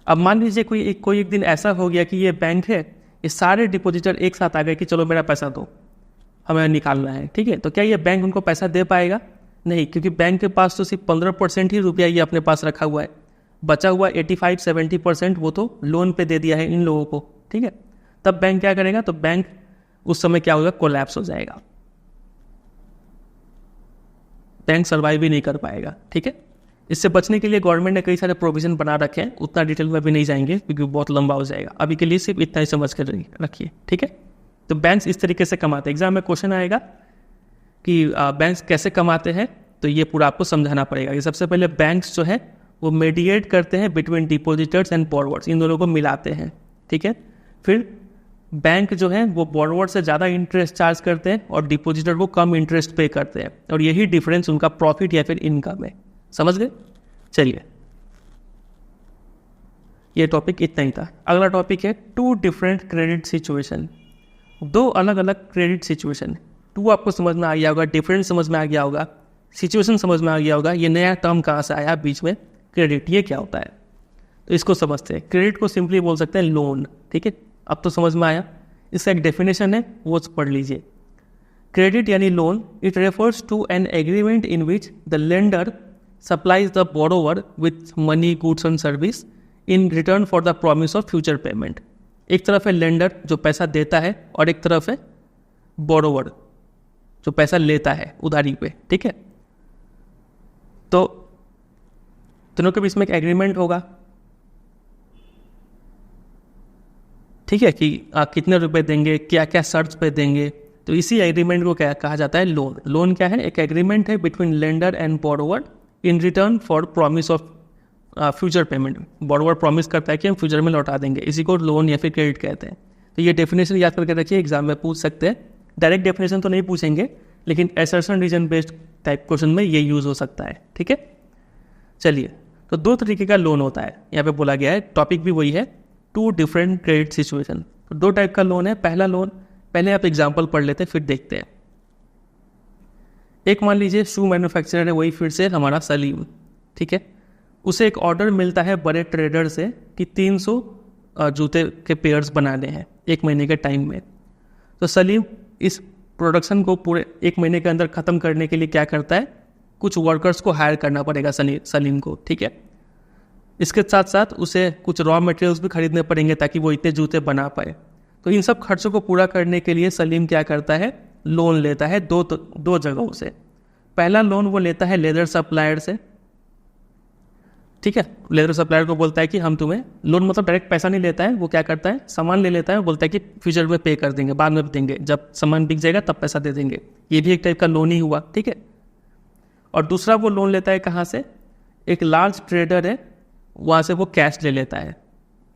अब मान लीजिए कोई एक दिन ऐसा हो गया कि ये बैंक है, ये सारे डिपोजिटर एक साथ आ गए कि चलो मेरा पैसा दो, हमें निकालना है, ठीक है। तो क्या ये बैंक उनको पैसा दे पाएगा? नहीं, क्योंकि बैंक के पास तो सिर्फ 15% ही रुपया ये अपने पास रखा हुआ है, बचा हुआ 85-70% वो तो लोन पे दे दिया है इन लोगों को, ठीक है। तब बैंक क्या करेगा? तो बैंक उस समय क्या होगा, कोलैप्स हो जाएगा, बैंक सर्वाइव भी नहीं कर पाएगा, ठीक है। इससे बचने के लिए गवर्नमेंट ने कई सारे प्रोविजन बना रखे हैं, उतना डिटेल में भी नहीं जाएंगे क्योंकि बहुत लंबा हो जाएगा। अभी के लिए सिर्फ इतना ही समझ कर रखिए, ठीक है। तो बैंक्स इस तरीके से कमाते हैं। एग्जाम में क्वेश्चन आएगा कि बैंक्स कैसे कमाते हैं, तो ये पूरा आपको समझाना पड़ेगा। ये सबसे पहले बैंक्स जो है वो मीडिएट करते हैं बिटवीन डिपोजिटर्स एंड बोरोवर्स, इन दोनों को मिलाते हैं, ठीक है। फिर बैंक जो है वो बोरोवर से ज़्यादा इंटरेस्ट चार्ज करते हैं और डिपोजिटर को कम इंटरेस्ट पे करते हैं, और यही डिफरेंस उनका प्रॉफिट या फिर इनकम है। समझ गए? चलिए, ये टॉपिक इतना ही था। अगला टॉपिक है टू डिफरेंट क्रेडिट सिचुएशन, दो अलग अलग क्रेडिट सिचुएशन। टू आपको समझ में आ गया होगा, डिफरेंट समझ में आ गया होगा, सिचुएशन समझ में आ गया होगा। ये नया टर्म कहाँ से आया बीच में, क्रेडिट, ये क्या होता है? तो इसको समझते हैं। क्रेडिट को सिंपली बोल सकते हैं लोन, ठीक है। अब तो समझ में आया। इसका एक डेफिनेशन है, वो पढ़ लीजिए। क्रेडिट यानी loan, it refers to an agreement in which the lender supplies the borrower with money, goods and service in return for the promise of future payment। एक तरफ है लेंडर जो पैसा देता है और एक तरफ है बोरोवर जो पैसा लेता है उधारी पे, ठीक है। तो दोनों के बीच में एक एग्रीमेंट होगा, ठीक है, कि कितने रुपए देंगे, क्या क्या शर्त पे देंगे। तो इसी एग्रीमेंट को क्या कहा जाता है, लोन। लोन क्या है? एक एग्रीमेंट है between lender and borrower in return for promise of future payment. Borrower promise करता है कि हम फ्यूचर में लौटा देंगे, इसी को लोन या फिर क्रेडिट कहते हैं। तो ये डेफिनेशन याद करके रखिए, एग्जाम में पूछ सकते हैं। डायरेक्ट डेफिनेशन तो नहीं पूछेंगे, लेकिन assertion reason based type question में ये यूज हो सकता है, ठीक है। चलिए, तो दो तरीके का लोन होता है, यहाँ पे बोला गया है, टॉपिक भी वही है, टू डिफरेंट क्रेडिट सिचुएशन। तो दो टाइप का लोन है। पहला लोन, पहले आप एग्जाम्पल पढ़ लेते हैं फिर देखते हैं। एक मान लीजिए शू मैन्युफैक्चरर है, वही फिर से हमारा सलीम, ठीक है। उसे एक ऑर्डर मिलता है बड़े ट्रेडर से कि 300 जूते के पेयर्स बनाने हैं 1 महीने के टाइम में। तो सलीम इस प्रोडक्शन को पूरे 1 महीने के अंदर ख़त्म करने के लिए क्या करता है, कुछ वर्कर्स को हायर करना पड़ेगा सलीम को, ठीक है। इसके साथ साथ उसे कुछ रॉ मटेरियल्स भी खरीदने पड़ेंगे ताकि वो इतने जूते बना पाए। तो इन सब खर्चों को पूरा करने के लिए सलीम क्या करता है, लोन लेता है दो जगहों से। पहला लोन वो लेता है लेदर सप्लायर से, ठीक है। लेदर सप्लायर को बोलता है कि हम तुम्हें, लोन मतलब डायरेक्ट पैसा नहीं लेता है, वो क्या करता है, सामान ले लेता है, बोलता है कि फ्यूचर में पे कर देंगे, बाद में देंगे, जब सामान बिक जाएगा तब पैसा दे देंगे। ये भी एक टाइप का लोन ही हुआ, ठीक है। और दूसरा वो लोन लेता है कहाँ से, एक लार्ज ट्रेडर है, वहाँ से वो कैश ले लेता है।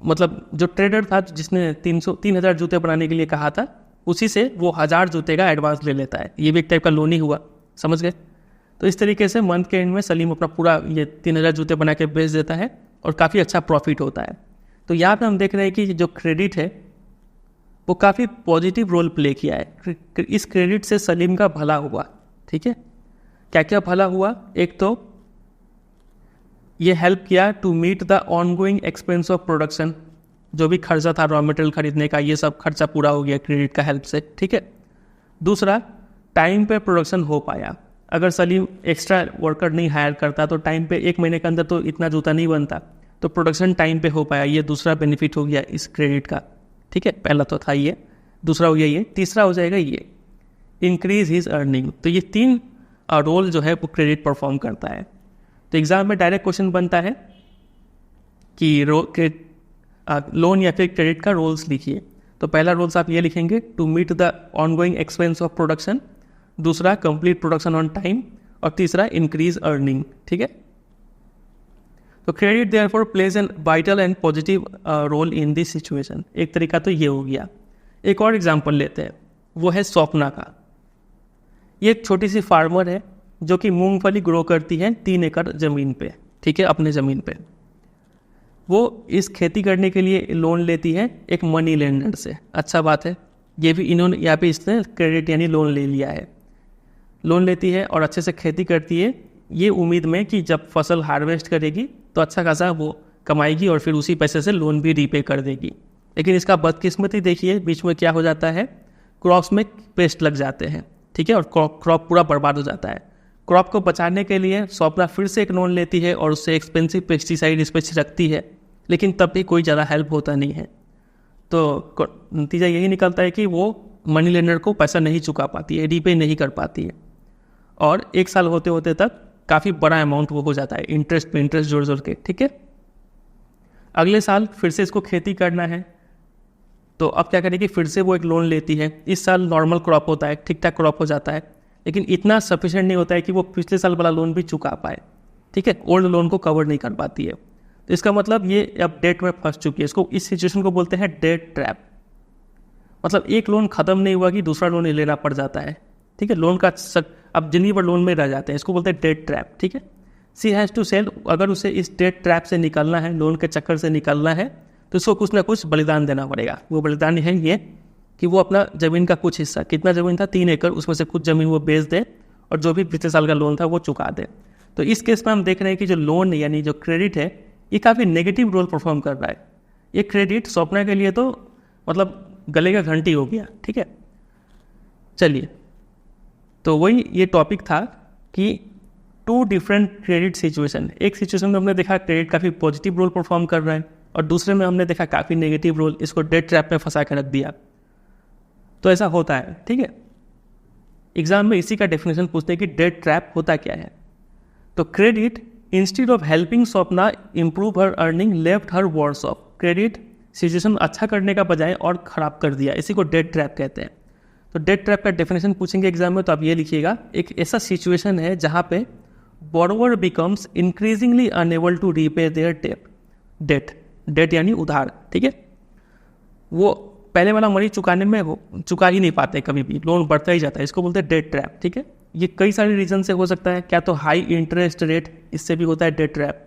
मतलब जो ट्रेडर था जिसने 3,000 जूते बनाने के लिए कहा था, उसी से वो 1000 जूते का एडवांस ले लेता है। ये भी एक टाइप का लोन ही हुआ, समझ गए। तो इस तरीके से मंथ के एंड में सलीम अपना पूरा ये 3000 जूते बना के बेच देता है और काफ़ी अच्छा प्रॉफिट होता है। तो यहाँ पे हम देख रहे हैं कि जो क्रेडिट है वो काफ़ी पॉजिटिव रोल प्ले किया है। इस क्रेडिट से सलीम का भला हुआ, ठीक है। क्या क्या भला हुआ? एक तो ये हेल्प किया to meet the ongoing expense of production, जो भी खर्चा था रॉ मटेरियल खरीदने का, ये सब खर्चा पूरा हो गया क्रेडिट का हेल्प से, ठीक है। दूसरा, टाइम पे प्रोडक्शन हो पाया। अगर सलीम एक्स्ट्रा वर्कर नहीं हायर करता तो टाइम पे 1 महीने के अंदर तो इतना जूता नहीं बनता, तो प्रोडक्शन टाइम पे हो पाया, ये दूसरा बेनिफिट हो गया इस क्रेडिट का, ठीक है। पहला तो था ये, दूसरा हो गया ये, तीसरा हो जाएगा ये इंक्रीज हिज अर्निंग। तो ये 3 रोल जो है वो क्रेडिट परफॉर्म करता है। तो एग्जाम में डायरेक्ट क्वेश्चन बनता है कि लोन या फिर क्रेडिट का रोल्स लिखिए। तो पहला रोल्स आप ये लिखेंगे, to meet the ongoing expense of production, दूसरा कंप्लीट प्रोडक्शन ऑन टाइम, और तीसरा इंक्रीज अर्निंग, ठीक है। तो credit therefore plays an vital and positive role in this situation. एक तरीका तो ये हो गया। एक और एग्जांपल लेते हैं, वो है स्वप्ना का। ये एक छोटी सी फार्मर है जो कि मूंगफली ग्रो करती है 3 एकड़ ज़मीन पे, ठीक है, अपने ज़मीन पे। वो इस खेती करने के लिए लोन लेती है एक मनी लेंडर से। अच्छा बात है, ये भी इन्होंने यहाँ पे इसने क्रेडिट यानी लोन ले लिया है। लोन लेती है और अच्छे से खेती करती है, ये उम्मीद में कि जब फसल हार्वेस्ट करेगी तो अच्छा खासा वो कमाएगी और फिर उसी पैसे से लोन भी रीपे कर देगी। लेकिन इसका बदकिस्मती देखिए, बीच में क्या हो जाता है, क्रॉप्स में पेस्ट लग जाते हैं, ठीक है, और क्रॉप पूरा बर्बाद हो जाता है। क्रॉप को बचाने के लिए स्वप्ना फिर से एक लोन लेती है और उससे एक्सपेंसिव पेस्टिसाइड इस पर छिड़कती है, लेकिन तब भी कोई ज़्यादा हेल्प होता नहीं है। तो नतीजा यही निकलता है कि वो मनी लेंडर को पैसा नहीं चुका पाती है, रीपे नहीं कर पाती है, और 1 साल होते होते तक काफ़ी बड़ा अमाउंट वो हो जाता है, इंटरेस्ट पे इंटरेस्ट जोड़ जोड़ के, ठीक है। अगले साल फिर से इसको खेती करना है, तो अब क्या करेगी, फिर से वो एक लोन लेती है। इस साल नॉर्मल क्रॉप होता है, ठीक ठाक क्रॉप हो जाता है, लेकिन इतना सफिशिएंट नहीं होता है कि वो पिछले साल वाला लोन भी चुका पाए, ठीक है, ओल्ड लोन को कवर नहीं कर पाती है। तो इसका मतलब ये अब डेट में फंस चुकी है। इसको, इस सिचुएशन को बोलते हैं डेट ट्रैप। मतलब एक लोन खत्म नहीं हुआ कि दूसरा लोन लेना पड़ जाता है, ठीक है, लोन का अब जिंदगी भर लोन में रह जाते हैं, इसको बोलते हैं डेट ट्रैप, ठीक है। सी हैज़ टू सेल, अगर उसे इस डेट ट्रैप से निकलना है, लोन के चक्कर से निकलना है, तो इसको कुछ ना कुछ बलिदान देना पड़ेगा। वो बलिदान है ये कि वो अपना ज़मीन का कुछ हिस्सा, कितना ज़मीन था 3 एकड़, उसमें से कुछ ज़मीन वो बेच दे और जो भी पिछले साल का लोन था वो चुका दे। तो इस केस में हम देख रहे हैं कि जो लोन यानी जो क्रेडिट है ये काफ़ी नेगेटिव रोल परफॉर्म कर रहा है। ये क्रेडिट स्वप्ना के लिए तो मतलब गले का घंटी हो गया, ठीक है। चलिए, तो वही ये टॉपिक था कि 2 डिफरेंट क्रेडिट सिचुएशन। एक सिचुएशन में हमने देखा क्रेडिट काफ़ी पॉजिटिव रोल परफॉर्म कर रहा है, और दूसरे में हमने देखा काफ़ी नेगेटिव रोल, इसको डेट ट्रैप में फंसा कर रख दिया। तो ऐसा होता है, ठीक है। एग्जाम में इसी का डेफिनेशन पूछते हैं कि डेट ट्रैप होता क्या है। तो credit instead of helping Swapna improve her earning left her worse off. Credit situation अच्छा करने का बजाय और ख़राब कर दिया, इसी को डेट ट्रैप कहते हैं। तो डेट ट्रैप का डेफिनेशन पूछेंगे एग्जाम में, तो आप ये लिखिएगा, एक ऐसा सिचुएशन है जहाँ पे borrower becomes increasingly unable to repay their debt यानी उधार, ठीक है। वो पहले वाला मनी चुकाने में चुका ही नहीं पाते, कभी भी लोन बढ़ता ही जाता है, इसको बोलते हैं डेट ट्रैप, ठीक है। ये कई सारे रीजन से हो सकता है, क्या तो हाई इंटरेस्ट रेट, इससे भी होता है डेट ट्रैप,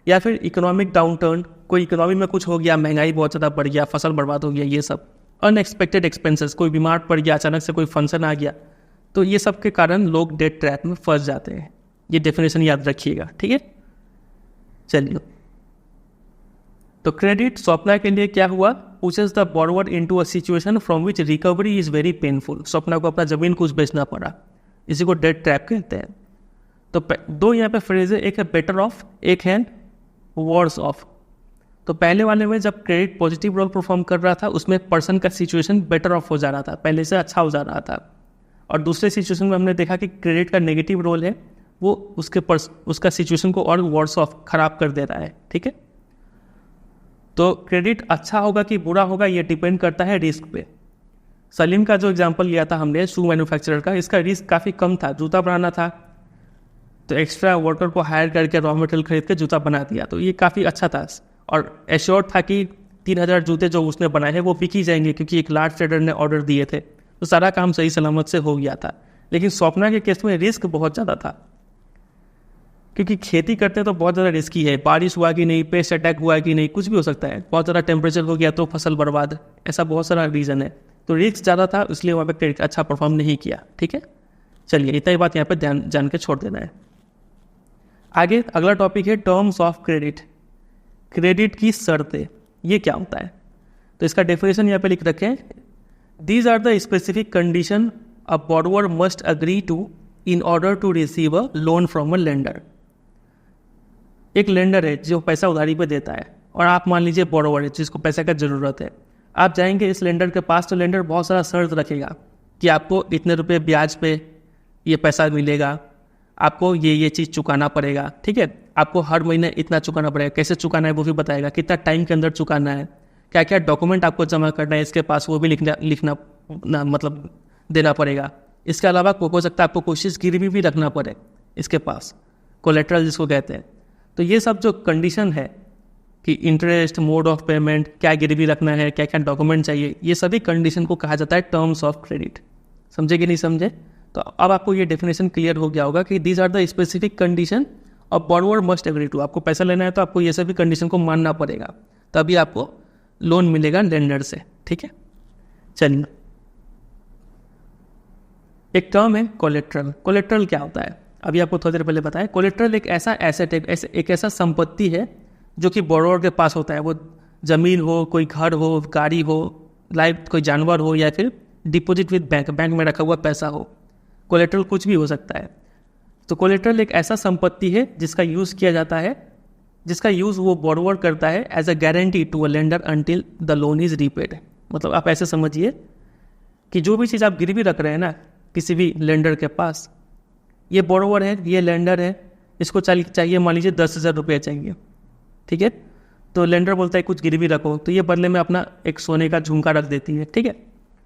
या फिर इकोनॉमिक डाउनटर्न, कोई इकोनॉमी में कुछ हो गया, महंगाई बहुत ज़्यादा बढ़ गया, फसल बर्बाद हो गया, ये सब अनएक्सपेक्टेड एक्सपेंसेस, कोई बीमार पड़ गया, अचानक से कोई फंक्शन आ गया, तो ये सब के कारण लोग डेट ट्रैप में फंस जाते हैं। ये डेफिनेशन याद रखिएगा, ठीक है। चलिए, तो क्रेडिट स्वप्ना के लिए क्या हुआ, pushes the borrower into a situation from which recovery is very painful. Swapna को अपना जमीन कुछ बेचना पड़ा, इसी को डेट ट्रैप कहते हैं। तो 2 यहाँ पे फ्रेज है, एक है बेटर ऑफ, एक है वर्स ऑफ। तो पहले वाले में जब क्रेडिट पॉजिटिव रोल परफॉर्म कर रहा था, उसमें पर्सन का सिचुएशन बेटर ऑफ हो जा रहा था, पहले से अच्छा हो जा रहा था। और दूसरे सिचुएशन में हमने देखा कि क्रेडिट का नेगेटिव रोल है, वो उसका सिचुएशन को और वर्स ऑफ खराब कर दे रहा है, ठीक है। तो क्रेडिट अच्छा होगा कि बुरा होगा ये डिपेंड करता है रिस्क पे। सलीम का जो एग्जांपल लिया था हमने शू मैन्युफैक्चरर का, इसका रिस्क काफ़ी कम था, जूता बनाना था तो एक्स्ट्रा वर्कर को हायर करके रॉ मटेरियल खरीद के जूता बना दिया, तो ये काफ़ी अच्छा था और एश्योर्ड था कि 3000 जूते जो उसने बनाए हैं वो बिक ही जाएंगे, क्योंकि एक लार्ज ट्रेडर ने ऑर्डर दिए थे, तो सारा काम सही सलामत से हो गया था। लेकिन स्वप्ना के केस में रिस्क बहुत ज़्यादा था, क्योंकि खेती करते हैं तो बहुत ज़्यादा रिस्की है, बारिश हुआ कि नहीं, पेस्ट अटैक हुआ कि नहीं, कुछ भी हो सकता है, बहुत ज़्यादा टेम्परेचर हो गया तो फसल बर्बाद, ऐसा बहुत सारा रीज़न है। तो रिस्क ज़्यादा था, इसलिए वहाँ पे क्रेडिट अच्छा परफॉर्म नहीं किया। ठीक है, चलिए इतना ही बात यहाँ पे ध्यान जान के छोड़ देना है। आगे अगला टॉपिक है टर्म्स ऑफ क्रेडिट, क्रेडिट की शर्तें, ये क्या होता है? तो इसका डेफिनेशन यहाँ पे लिख रखें, these are the specific condition a borrower must agree to in order to receive a loan from a lender. एक लेंडर है जो पैसा उधारी पे देता है और आप मान लीजिए बोरोवर है जिसको पैसे का ज़रूरत है। आप जाएंगे इस लेंडर के पास तो लेंडर बहुत सारा शर्त रखेगा कि आपको इतने रुपए ब्याज पे ये पैसा मिलेगा, आपको ये चीज़ चुकाना पड़ेगा। ठीक है, आपको हर महीने इतना चुकाना पड़ेगा, कैसे चुकाना है वो भी बताएगा, कितना टाइम के अंदर चुकाना है, क्या क्या डॉक्यूमेंट आपको जमा करना है इसके पास वो भी लिखना मतलब देना पड़ेगा। इसके अलावा हो सकता है आपको कोशिश गिरवी भी रखना पड़े इसके पास, कोलेट्रल जिसको कहते हैं। तो ये सब जो कंडीशन है कि इंटरेस्ट, मोड ऑफ पेमेंट, क्या गिरवी रखना है, क्या क्या डॉक्यूमेंट चाहिए, ये सभी कंडीशन को कहा जाता है टर्म्स ऑफ क्रेडिट। समझे कि नहीं समझे? तो अब आपको ये डेफिनेशन क्लियर हो गया होगा कि these are the specific condition और बोरोवर मस्ट एग्री टू। आपको पैसा लेना है तो आपको ये सभी कंडीशन को मानना पड़ेगा, तभी आपको लोन मिलेगा लेंडर से। ठीक है, चलिए एक टर्म है कोलेट्रल। कोलेट्रल क्या होता है अभी आपको थोड़ी देर पहले बताया। कोलेट्रल एक ऐसा एसेट है, एक ऐसा संपत्ति है जो कि बोरोवर के पास होता है। वो ज़मीन हो, कोई घर हो, गाड़ी हो, लाइफ कोई जानवर हो, या फिर डिपॉजिट विद बैंक, बैंक में रखा हुआ पैसा हो। कोलेट्रल कुछ भी हो सकता है। तो कोलेट्रल एक ऐसा संपत्ति है जिसका यूज़ किया जाता है, जिसका यूज़ वो बोरोवर करता है as a guarantee to a lender until the loan is repaid. मतलब आप ऐसे समझिए कि जो भी चीज़ आप गिरवी रख रहे हैं ना किसी भी लेंडर के पास, ये बोरोवर है, ये लेंडर है, इसको चाहिए मान लीजिए 10,000 रुपये चाहिए। ठीक है, तो लेंडर बोलता है कुछ गिरवी रखो, तो ये बदले में अपना एक सोने का झुमका रख देती है। ठीक है,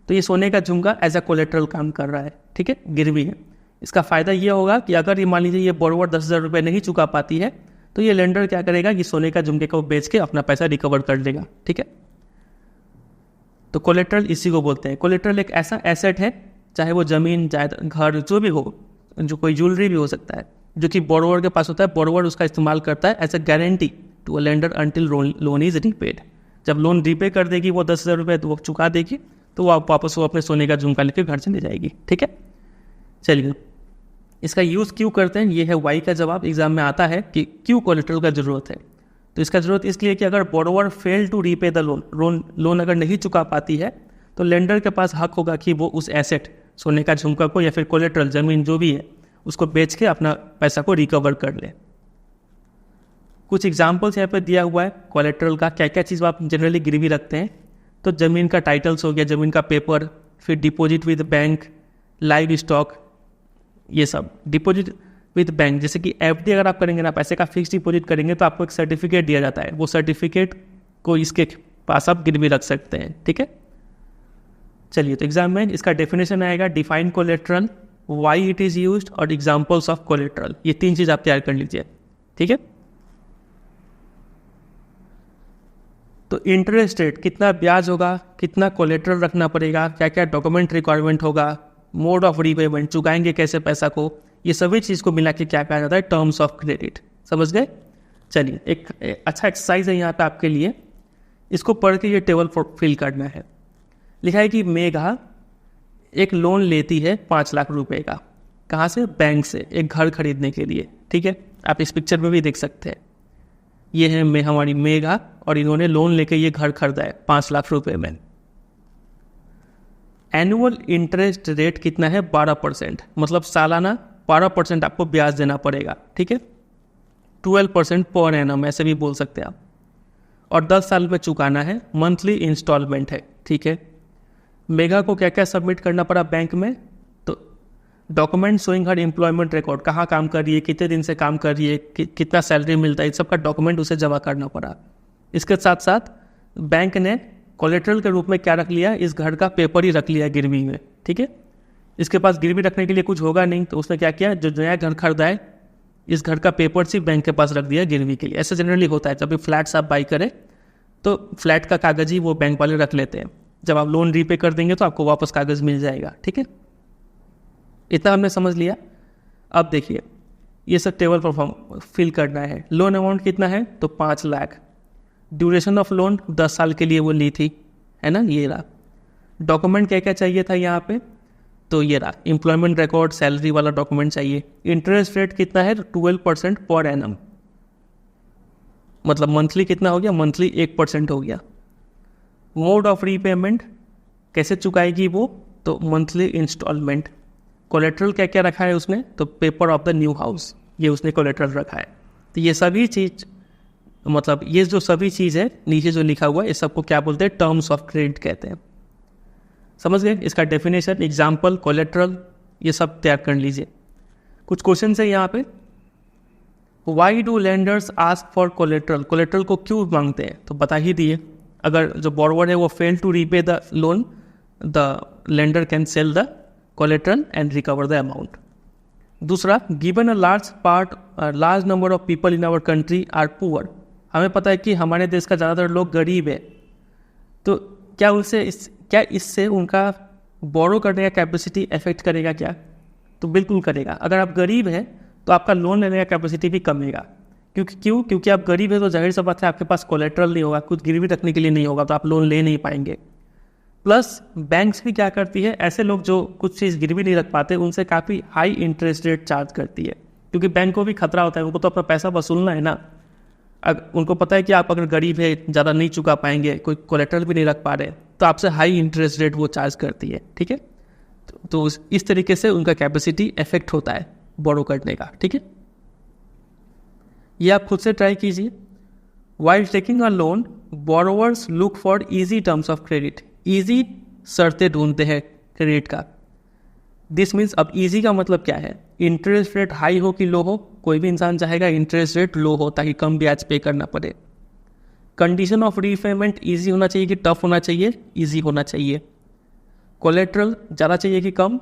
तो ये सोने का झुमका एज अ कोलेट्रल काम कर रहा है। ठीक है, गिरवी है। इसका फ़ायदा ये होगा कि अगर ये मान लीजिए ये बोरोवर 10,000 रुपये नहीं चुका पाती है तो ये लेंडर क्या करेगा कि सोने का झुमके को बेच के अपना पैसा रिकवर कर लेगा। ठीक है, तो कोलेट्रल इसी को बोलते हैं। कोलेट्रल एक ऐसा एसेट है, चाहे वो ज़मीन, जायदाद, घर, जो भी हो, जो कोई ज्वेलरी भी हो सकता है, जो कि बोरोवर के पास होता है। बोरोवर उसका इस्तेमाल करता है as a guarantee to a lender until loan is repaid. जब लोन रीपे कर देगी वो 10,000 रुपये तो वो चुका देगी, तो वो वापस वो अपने सोने का झुमका लेकर घर चले जाएगी। ठीक है, चलिए इसका यूज़ क्यों करते हैं, ये है वाई का जवाब एग्जाम में आता है कि क्यों कोलेट्रल का ज़रूरत है। तो इसका ज़रूरत इसलिए कि अगर borrower fail to repay the loan अगर नहीं चुका पाती है तो लेंडर के पास हक होगा कि वो उस एसेट, सोने का झुमका को या फिर कोलेट्रल, ज़मीन जो भी है, उसको बेच के अपना पैसा को रिकवर कर ले। कुछ एग्जाम्पल्स यहाँ पे दिया हुआ है कोलेट्रल का, क्या क्या चीज़ आप जनरली गिरवी रखते हैं। तो ज़मीन का टाइटल्स हो गया, ज़मीन का पेपर, फिर deposit with bank, live stock, ये सब। डिपॉजिट विद बैंक जैसे कि एफडी अगर आप करेंगे ना, पैसे का फिक्स डिपॉजिट करेंगे तो आपको एक सर्टिफिकेट दिया जाता है, वो सर्टिफिकेट को इसके पास आप गिरवी रख सकते हैं। ठीक है, चलिए तो एग्जाम में इसका डेफिनेशन आएगा, define collateral, why it is used और एग्जाम्पल्स ऑफ कोलेट्रल। ये 3 चीज़ आप तैयार कर लीजिए। ठीक है, तो इंटरेस्ट रेट, कितना ब्याज होगा, कितना कोलेट्रल रखना पड़ेगा, क्या क्या डॉक्यूमेंट रिक्वायरमेंट होगा, मोड ऑफ रीपेमेंट, चुकाएंगे कैसे पैसा को, ये सभी चीज़ को मिला के क्या कहा जाता है, टर्म्स ऑफ क्रेडिट। समझ गए? चलिए एक अच्छा एक्सरसाइज है यहाँ पे आपके लिए, इसको पढ़ के ये टेबल फिल करना है। लिखा है कि मेघा एक लोन लेती है 5 लाख रुपए का। कहाँ से? बैंक से, एक घर खरीदने के लिए। ठीक है, आप इस पिक्चर में भी देख सकते हैं, ये है हमारी मेघा और इन्होंने लोन लेके ये घर खरीदा है 5 लाख रुपए में। एनुअल इंटरेस्ट रेट कितना है? 12%, मतलब सालाना 12% आपको ब्याज देना पड़ेगा। ठीक है, 12% पर एनम ऐसे भी बोल सकते हैं आप, और 10 साल में चुकाना है, मंथली इंस्टॉलमेंट है। ठीक है, मेघा को क्या क्या सबमिट करना पड़ा बैंक में? तो डॉक्यूमेंट शोइंग हर एम्प्लॉयमेंट रिकॉर्ड, कहाँ काम कर रही है, कितने दिन से काम कर रही है, कितना सैलरी मिलता है, इस सब का डॉक्यूमेंट उसे जमा करना पड़ा। इसके साथ साथ बैंक ने कोलेट्रल के रूप में क्या रख लिया, इस घर का पेपर ही रख लिया गिरवी में। ठीक है, इसके पास गिरवी रखने के लिए कुछ होगा नहीं, तो उसने क्या किया, जो नया घर खरीदा है इस घर का पेपर सिर्फ बैंक के पास रख दिया गिरवी के लिए। ऐसा जनरली होता है, जब भी फ्लैट्स आप बाई करें तो फ्लैट का कागज ही वो बैंक वाले रख लेते हैं, जब आप लोन रीपे कर देंगे तो आपको वापस कागज मिल जाएगा। ठीक है, इतना हमने समझ लिया। अब देखिए, ये सब टेबल पर फिल करना है। लोन अमाउंट कितना है तो 5 लाख। ड्यूरेशन ऑफ लोन 10 साल के लिए वो ली थी, है ना, ये रहा। डॉक्यूमेंट क्या क्या चाहिए था यहाँ पे, तो ये रहा, एम्प्लॉयमेंट रिकॉर्ड, सैलरी वाला डॉक्यूमेंट चाहिए। इंटरेस्ट रेट कितना है 12% पर एनम, मतलब मंथली कितना हो गया, मंथली 1% हो गया। मोड ऑफ रीपेमेंट, कैसे चुकाएगी वो, तो मंथली इंस्टॉलमेंट। कोलेट्रल क्या क्या रखा है उसने, तो paper of the new house, ये उसने कोलेट्रल रखा है। तो ये सभी चीज़, मतलब ये जो सभी चीज़ है नीचे जो लिखा हुआ है, इस सबको क्या बोलते हैं, टर्म्स ऑफ क्रेडिट कहते हैं। समझ गए, इसका डेफिनेशन, एग्जाम्पल, कोलेट्रल, ये सब तैयार कर लीजिए। कुछ क्वेश्चन है यहाँ पे, why do lenders ask for collateral, collateral को क्यों मांगते हैं, तो बता ही दिए। अगर जो बोरोवर है वो fail to repay the loan, the lender can sell the collateral and recover the amount. दूसरा, given a large number of people in our country are poor, हमें पता है कि हमारे देश का ज़्यादातर लोग गरीब है, तो क्या इससे उनका बोरो करने का कैपेसिटी अफेक्ट करेगा क्या, तो बिल्कुल करेगा। अगर आप गरीब हैं तो आपका लोन लेने का कैपेसिटी भी कमेगा, क्योंकि आप गरीब है तो जाहिर सी बात है आपके पास कोलेट्रल नहीं होगा, कुछ गिरवी रखने के लिए नहीं होगा, तो आप लोन ले नहीं पाएंगे। प्लस बैंक्स भी क्या करती है, ऐसे लोग जो कुछ चीज़ गिरवी नहीं रख पाते उनसे काफ़ी हाई इंटरेस्ट रेट चार्ज करती है, क्योंकि बैंक को भी खतरा होता है, उनको तो अपना पैसा वसूलना है ना। उनको पता है कि आप अगर गरीब है, ज़्यादा नहीं चुका पाएंगे, कोई कोलेट्रल भी नहीं रख पा रहे, तो आपसे हाई इंटरेस्ट रेट वो चार्ज करती है, ठीक है। तो इस तरीके से उनका कैपेसिटी इफेक्ट होता है बोरो करने का, ठीक है। ये आप खुद से ट्राई कीजिए। While taking a loan, borrowers look for easy terms of credit, easy शर्तें ढूंढते हैं क्रेडिट का। दिस मीन्स, अब इजी का मतलब क्या है, इंटरेस्ट रेट हाई हो कि लो हो, कोई भी इंसान चाहेगा इंटरेस्ट रेट लो हो ताकि कम ब्याज पे करना पड़े। कंडीशन ऑफ रीपेमेंट इजी होना चाहिए कि टफ होना चाहिए, इजी होना चाहिए। कोलेट्रल ज़्यादा चाहिए कि कम,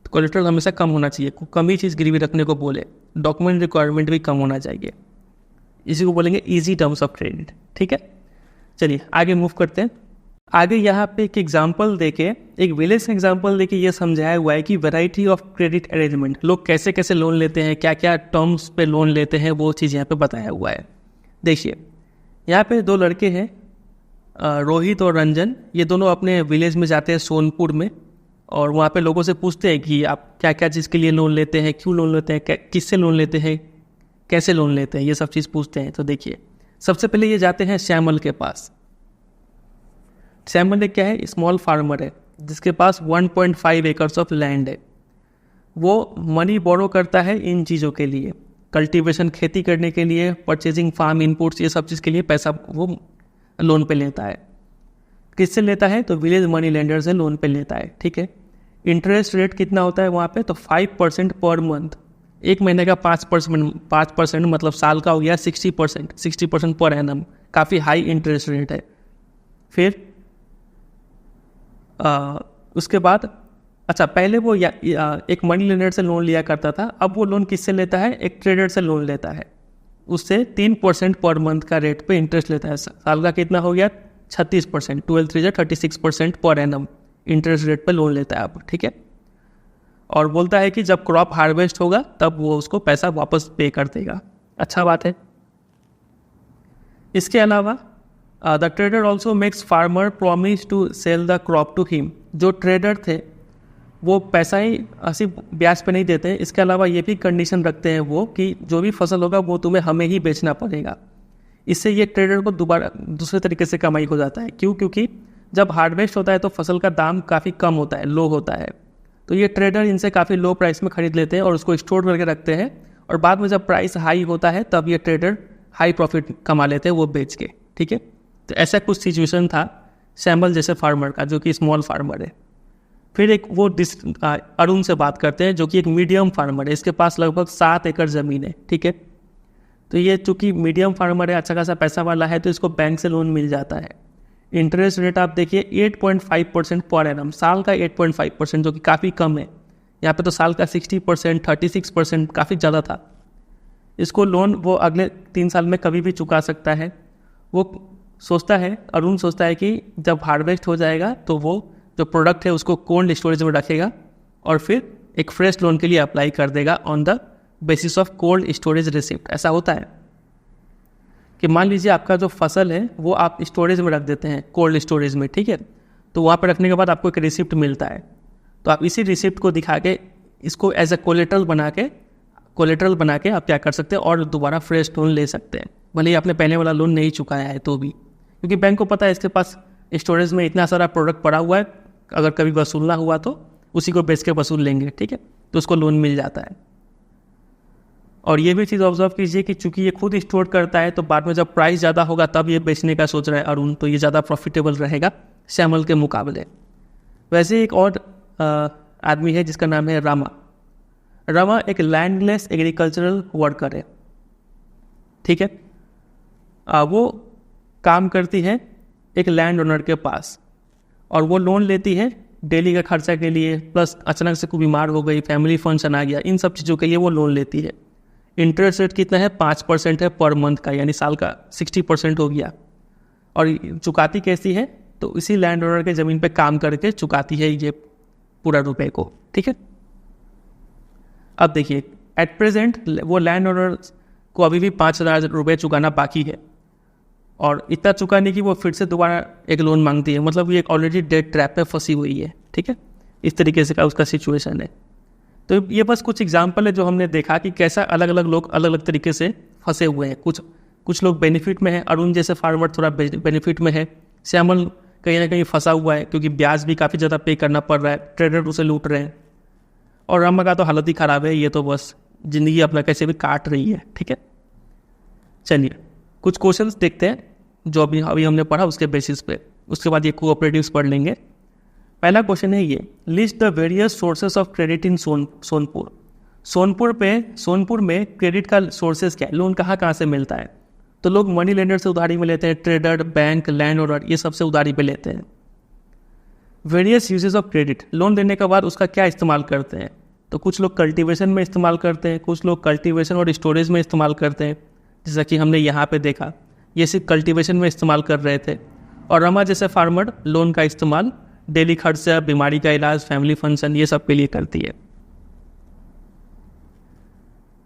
कोलेट्रल हमेशा कम होना चाहिए, कम ही चीज़ गिरवी रखने को बोले। डॉक्यूमेंट रिक्वायरमेंट भी कम होना चाहिए, इसी को बोलेंगे इजी टर्म्स ऑफ क्रेडिट, ठीक है। चलिए आगे मूव करते हैं। आगे यहाँ पे एक एग्जाम्पल देके, एक विलेज एग्जाम्पल देके ये समझाया हुआ है कि वैरायटी ऑफ क्रेडिट अरेंजमेंट, लोग कैसे कैसे लोन लेते हैं, क्या क्या टर्म्स पे लोन लेते हैं, वो चीज़ यहाँ पे बताया हुआ है। देखिए यहाँ पे 2 लड़के हैं, रोहित और रंजन, ये दोनों अपने विलेज में जाते हैं सोनपुर में, और वहाँ पे लोगों से पूछते हैं कि आप क्या क्या चीज़ के लिए लोन लेते हैं, क्यों लोन लेते हैं, किससे लोन लेते हैं, कैसे लोन लेते हैं, ये सब चीज़ पूछते हैं। तो देखिए सबसे पहले ये जाते हैं श्यामल के पास। श्यामल एक क्या है, स्मॉल फार्मर है जिसके पास 1.5 एकर्स ऑफ लैंड है। वो मनी बोरो करता है इन चीज़ों के लिए, कल्टीवेशन, खेती करने के लिए, परचेजिंग फार्म इनपुट्स, ये सब चीज़ के लिए पैसा वो लोन पे लेता है। किससे लेता है, तो विलेज मनी लेंडर से लोन पे लेता है, ठीक है। इंटरेस्ट रेट कितना होता है वहाँ पे, तो 5% पर मंथ, एक महीने का 5% मतलब साल का हो गया 60% पर एनम, काफ़ी हाई इंटरेस्ट रेट है। फिर उसके बाद अच्छा, पहले वो एक मनी लेंडर से लोन लिया करता था, अब वो लोन किससे लेता है, एक ट्रेडर से लोन लेता है, उससे 3% पर मंथ का रेट पे इंटरेस्ट लेता है। साल का कितना हो गया 36%, 12 36% पर एनम इंटरेस्ट रेट पे लोन लेता है अब, ठीक है। और बोलता है कि जब क्रॉप हार्वेस्ट होगा तब वो उसको पैसा वापस पे कर देगा। अच्छा बात है। इसके अलावा the trader also makes farmer promise to sell the crop to him, जो ट्रेडर थे वो पैसा ही सिर्फ ब्याज पे नहीं देते हैं, इसके अलावा ये भी कंडीशन रखते हैं वो कि जो भी फसल होगा वो तुम्हें हमें ही बेचना पड़ेगा। इससे ये ट्रेडर को दोबारा दूसरे तरीके से कमाई हो जाता है। क्योंकि जब हार्वेस्ट होता है तो फसल का दाम काफ़ी कम होता है, लो होता है, तो ये ट्रेडर इनसे काफ़ी लो प्राइस में ख़रीद लेते हैं और उसको स्टोर करके रखते हैं, और बाद में जब प्राइस हाई होता है तब ये ट्रेडर हाई प्रॉफिट कमा लेते हैं वो बेच के, ठीक है। तो ऐसा कुछ सिचुएशन था श्यामल जैसे फार्मर का, जो कि स्मॉल फार्मर है। फिर एक वो अरुण से बात करते हैं, जो कि एक मीडियम फार्मर है, इसके पास लगभग 7 एकड़ ज़मीन है, ठीक है। तो ये चूँकि मीडियम फार्मर है, अच्छा खासा पैसा वाला है, तो इसको बैंक से लोन मिल जाता है। इंटरेस्ट रेट आप देखिए 8.5% पर एनम, साल का 8.5%, जो कि काफ़ी कम है। यहाँ पे तो साल का 60%, 36%, काफ़ी ज़्यादा था। इसको लोन वो अगले 3 साल में कभी भी चुका सकता है। वो सोचता है, अरुण सोचता है कि जब हार्वेस्ट हो जाएगा तो वो जो प्रोडक्ट है उसको कोल्ड स्टोरेज में रखेगा और फिर एक फ्रेश लोन के लिए अप्लाई कर देगा on the basis of cold storage receipt. ऐसा होता है कि मान लीजिए आपका जो फसल है वो आप स्टोरेज में रख देते हैं, कोल्ड स्टोरेज में, ठीक है। तो वहाँ पर रखने के बाद आपको एक रिसिप्ट मिलता है, तो आप इसी रिसिप्ट को दिखा के इसको एज ए कोलेटरल बना के आप क्या कर सकते हैं और दोबारा फ्रेश लोन ले सकते हैं, भले ही आपने पहले वाला लोन नहीं चुकाया है तो भी, क्योंकि बैंक को पता है इसके पास स्टोरेज में इतना सारा प्रोडक्ट पड़ा हुआ है, अगर कभी वसूलना हुआ तो उसी को बेच के वसूल लेंगे, ठीक है। तो उसको लोन मिल जाता है। और ये भी चीज़ ऑब्जर्व कीजिए कि चूंकि ये खुद स्टोर करता है तो बाद में जब प्राइस ज़्यादा होगा तब ये बेचने का सोच रहा है अरुण, तो ये ज़्यादा प्रॉफिटेबल रहेगा श्यामल के मुकाबले। वैसे एक और आदमी है जिसका नाम है रामा। रामा एक लैंडलेस एग्रीकल्चरल वर्कर है, ठीक है। वो काम करती है एक लैंड ओनर के पास और वो लोन लेती है डेली का खर्चा के लिए, प्लस अचानक से कोई बीमार हो गई, फैमिली फंक्शन आ गया, इन सब चीज़ों के लिए वो लोन लेती है। इंटरेस्ट रेट कितना है? 5% है पर मंथ का, यानी साल का 60% हो गया। और चुकाती कैसी है? तो इसी लैंड ओनर के ज़मीन पे काम करके चुकाती है ये पूरा रुपए को, ठीक है। अब देखिए एट प्रेजेंट वो लैंड ओनर को अभी भी 5,000 रुपये चुकाना बाकी है और इतना चुकाने की वो फिर से दोबारा एक लोन मांगती है, मतलब ये एक ऑलरेडी डेट ट्रैप में फंसी हुई है, ठीक है। इस तरीके से का उसका सिचुएशन है। तो ये बस कुछ एग्जाम्पल है जो हमने देखा कि कैसा अलग अलग लोग अलग अलग तरीके से फंसे हुए हैं। कुछ लोग बेनिफिट में हैं, अरुण जैसे फार्मर थोड़ा बेनिफिट में है, श्यामल कहीं ना कहीं फंसा हुआ है क्योंकि ब्याज भी काफ़ी ज़्यादा पे करना पड़ रहा है, ट्रेडर उसे लूट रहे हैं, और रामा का तो हालत ही ख़राब है, ये तो बस ज़िंदगी अपना कैसे भी काट रही है, ठीक है। चलिए कुछ क्वेश्चंस देखते हैं जो अभी हमने पढ़ा उसके बेसिस पे, उसके बाद ये कोऑपरेटिव्स पढ़ लेंगे। पहला क्वेश्चन है ये, list the various sources of credit in Sonpur. Sonpur में क्रेडिट का सोर्सेज क्या है, लोन कहाँ से मिलता है? तो लोग मनी लेंडर से उधारी में लेते हैं, ट्रेडर, बैंक, लैंड ओनर, ये सबसे उधारी पे लेते हैं। Various uses of credit, loan देने के बाद उसका क्या इस्तेमाल करते हैं? तो कुछ लोग कल्टीवेशन में इस्तेमाल करते हैं, कुछ लोग कल्टीवेशन और स्टोरेज में इस्तेमाल करते हैं, जैसा कि हमने यहाँ पे देखा ये सिर्फ कल्टीवेशन में इस्तेमाल कर रहे थे। और रमा जैसे फार्मर लोन का इस्तेमाल डेली खर्चा, बीमारी का इलाज, फैमिली फंक्शन, ये सब के लिए करती है।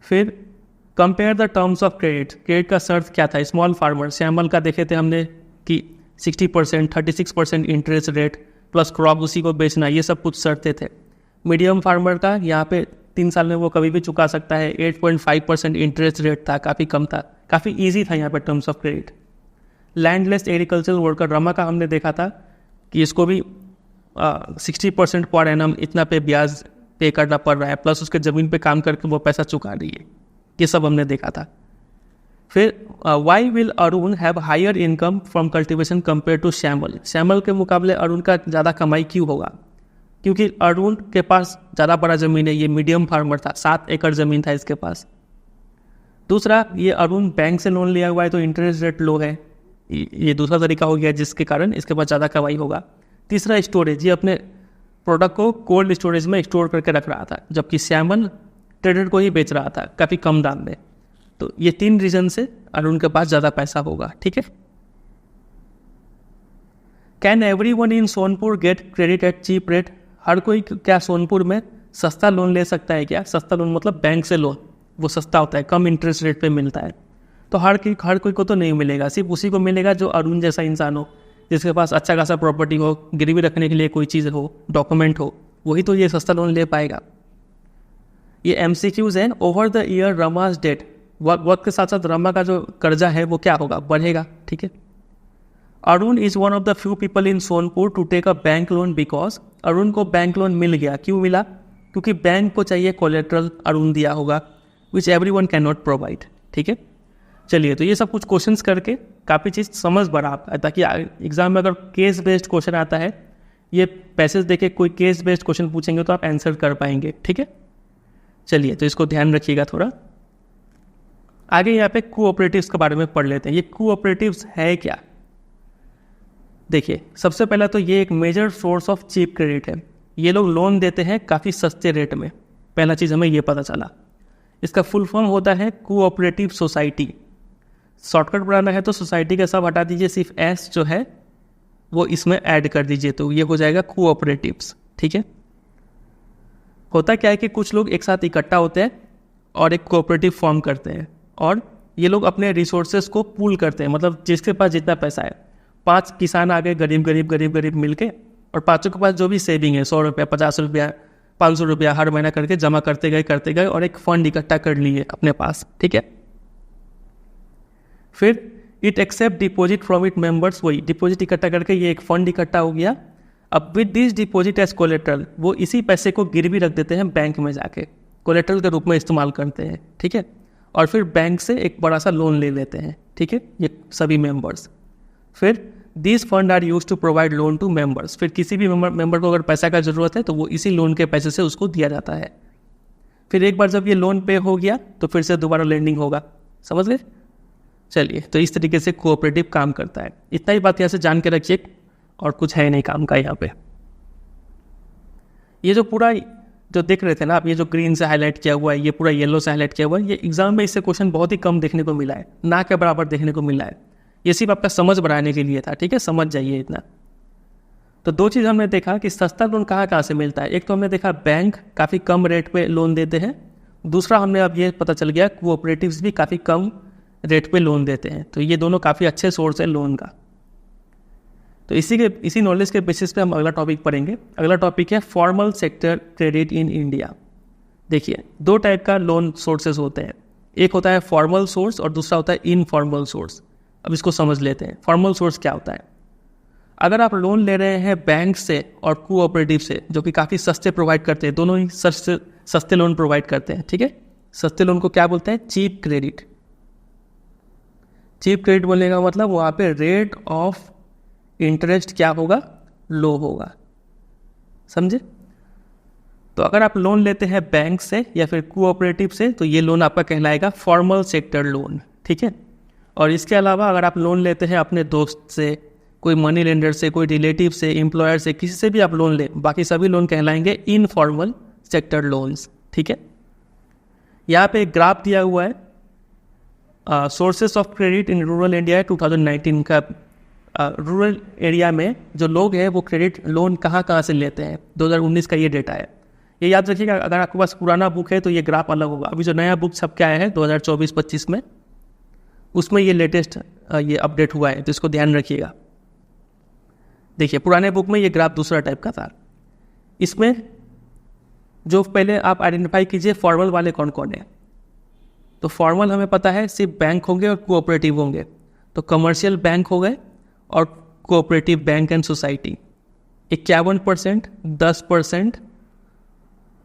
फिर compare the terms of credit का शर्त क्या था? स्मॉल फार्मर श्यामल का देखे थे हमने कि 60%, 36% इंटरेस्ट रेट प्लस क्रॉप उसी को बेचना, ये सब कुछ शर्तें थे। मीडियम फार्मर का यहाँ पे 3 साल में वो कभी भी चुका सकता है, 8.5% इंटरेस्ट रेट था, काफ़ी कम था, काफ़ी ईजी था यहाँ पे terms of credit. Landless agricultural worker Rama का हमने देखा था कि इसको भी 60% पर एनम इतना पे ब्याज पे करना पड़ रहा है, प्लस उसके ज़मीन पे काम करके वो पैसा चुका रही है, ये सब हमने देखा था। फिर why will Arun have higher income from cultivation compare to Shyamal? Shyamal के मुकाबले अरुण का ज़्यादा कमाई क्यों होगा? क्योंकि अरुण के पास ज़्यादा बड़ा ज़मीन है, ये मीडियम फार्मर था, 7 एकड़ ज़मीन था इसके पास। दूसरा, ये अरुण बैंक से लोन लिया हुआ है तो इंटरेस्ट रेट लो है, ये दूसरा तरीका हो गया जिसके कारण इसके पास ज़्यादा कमाई होगा। तीसरा, स्टोरेज, ये अपने प्रोडक्ट को कोल्ड स्टोरेज में स्टोर करके रख रहा था, जबकि श्यामल ट्रेडर को ही बेच रहा था काफ़ी कम दाम में। तो ये 3 रीजन से अरुण के पास ज़्यादा पैसा होगा, ठीक है। Can everyone in Sonpur get credit at cheap rate? हर कोई क्या सोनपुर में सस्ता लोन ले सकता है क्या? सस्ता लोन मतलब बैंक से लोन, वो सस्ता होता है, कम इंटरेस्ट रेट पे मिलता है। तो हर कोई को तो नहीं मिलेगा, सिर्फ उसी को मिलेगा जो अरुण जैसा इंसान हो, जिसके पास अच्छा खासा प्रॉपर्टी हो, गिरवी रखने के लिए कोई चीज़ हो, डॉक्यूमेंट हो, वही तो ये सस्ता लोन ले पाएगा। ये MCQs है। ओवर द ईयर रमाज डेट, वक्त के साथ साथ रमा का जो कर्जा है वो क्या होगा? बढ़ेगा, ठीक है। Arun is one of the few people in Sonpur to take a bank loan because, Arun को बैंक लोन मिल गया। क्यों मिला? क्योंकि बैंक को चाहिए कोलेट्रल, अरुण दिया होगा, विच एवरीवन कैन नॉट प्रोवाइड, ठीक है। चलिए, तो ये सब कुछ क्वेश्चंस करके काफ़ी चीज़ समझ बढ़ा आपका, ताकि एग्जाम में अगर केस बेस्ड क्वेश्चन आता है, ये पैसेज देके कोई केस बेस्ड क्वेश्चन पूछेंगे तो आप आंसर कर पाएंगे, ठीक है। चलिए, तो इसको ध्यान रखिएगा थोड़ा। आगे यहाँ पे कोऑपरेटिव्स के बारे में पढ़ लेते हैं। ये कोऑपरेटिव्स है क्या? देखिए, सबसे पहला तो ये एक major source of cheap credit है। ये लोग लोन देते हैं काफ़ी सस्ते रेट में, पहला चीज़ हमें ये पता चला। इसका फुल फॉर्म होता है कोऑपरेटिव सोसाइटी। शॉर्टकट बनाना है तो सोसाइटी का सब हटा दीजिए, सिर्फ एस जो है वो इसमें ऐड कर दीजिए, तो ये हो जाएगा कोऑपरेटिव्स, ठीक है। होता क्या है कि कुछ लोग एक साथ इकट्ठा होते हैं और एक कोऑपरेटिव फॉर्म करते हैं, और ये लोग अपने रिसोर्सेज को पूल करते हैं, मतलब जिसके पास जितना पैसा है, 5 किसान आ गए गरीब मिलके, और पाँचों के पास जो भी सेविंग है 100 रुपया, 50 रुपया, 500 रुपया हर महीना करके जमा करते गए और एक फंड इकट्ठा कर लिए अपने पास, ठीक है। फिर it accept deposit from it members, वही डिपॉजिट इकट्ठा करके ये एक फंड इकट्ठा हो गया। अब with this deposit as collateral, वो इसी पैसे को गिरवी रख देते हैं बैंक में जाके, कोलेट्रल के रूप में इस्तेमाल करते हैं, ठीक है। और फिर बैंक से एक बड़ा सा लोन ले लेते हैं, ठीक है, ये सभी मेंबर्स। फिर this fund are use to provide loan to members, फिर किसी भी मेंबर को अगर पैसा का ज़रूरत है तो वो इसी लोन के पैसे से उसको दिया जाता है। फिर एक बार जब ये लोन पे हो गया तो फिर से दोबारा लेंडिंग होगा, समझ गए। चलिए, तो इस तरीके से कोऑपरेटिव काम करता है। इतना ही बात यहाँ से जान के रखिए, और कुछ है नहीं काम का यहाँ पे। ये जो पूरा जो देख रहे थे ना आप, ये जो ग्रीन से हाईलाइट किया हुआ है, ये पूरा येलो से हाईलाइट किया हुआ है, ये एग्जाम में इससे क्वेश्चन बहुत ही कम देखने को मिला है, ना के बराबर देखने को मिला है। ये सिर्फ आपका समझ बढ़ाने के लिए था, ठीक है, समझ जाइए इतना। तो 2 चीज़ हमने देखा कि सस्ता लोन कहाँ से मिलता है। एक तो हमने देखा बैंक काफ़ी कम रेट पे लोन देते हैं, दूसरा हमने अब ये पता चल गया कोऑपरेटिव्स भी काफ़ी कम रेट पे लोन देते हैं। तो ये दोनों काफ़ी अच्छे सोर्स है लोन का। तो इसी नॉलेज के बेसिस पे हम अगला टॉपिक पढ़ेंगे। अगला टॉपिक है formal sector credit in India. देखिए, 2 टाइप का लोन सोर्सेज होते हैं, एक होता है फॉर्मल सोर्स और दूसरा होता है इनफॉर्मल सोर्स। अब इसको समझ लेते हैं। फॉर्मल सोर्स क्या होता है? अगर आप लोन ले रहे हैं बैंक से और कोऑपरेटिव से, जो कि काफ़ी सस्ते प्रोवाइड करते हैं, दोनों ही सस्ते लोन प्रोवाइड करते हैं, ठीक है। सस्ते लोन को क्या बोलते हैं? Cheap credit. चीप क्रेडिट बोलने का मतलब वहाँ पे रेट ऑफ इंटरेस्ट क्या होगा? लो होगा, समझे। तो अगर आप लोन लेते हैं बैंक से या फिर कोऑपरेटिव से तो ये लोन आपका कहलाएगा फॉर्मल सेक्टर लोन, ठीक है। और इसके अलावा अगर आप लोन लेते हैं अपने दोस्त से, कोई मनी लेंडर से, कोई रिलेटिव से, एम्प्लॉयर से, किसी से भी आप लोन लें, बाकी सभी लोन कहलाएंगे इनफॉर्मल सेक्टर लोन्स, ठीक है। यहाँ पे एक ग्राफ दिया हुआ है, sources of credit in rural India 2019 का। रूरल एरिया में जो लोग हैं वो क्रेडिट लोन कहाँ से लेते हैं, 2019 का ये डेटा है। ये याद रखिएगा, अगर आपके पास पुराना बुक है तो ये ग्राफ अलग होगा। अभी जो नया बुक छप के आया है 2024-25 में, उसमें ये लेटेस्ट ये अपडेट हुआ है, तो इसको ध्यान रखिएगा। देखिए, पुराने बुक में ये ग्राफ दूसरा टाइप का था। इसमें जो पहले आप आइडेंटिफाई कीजिए फॉर्मल वाले कौन कौन है। तो फॉर्मल हमें पता है सिर्फ बैंक होंगे और कोऑपरेटिव होंगे। तो कमर्शियल बैंक हो गए और कोऑपरेटिव बैंक एंड सोसाइटी 51%, 10%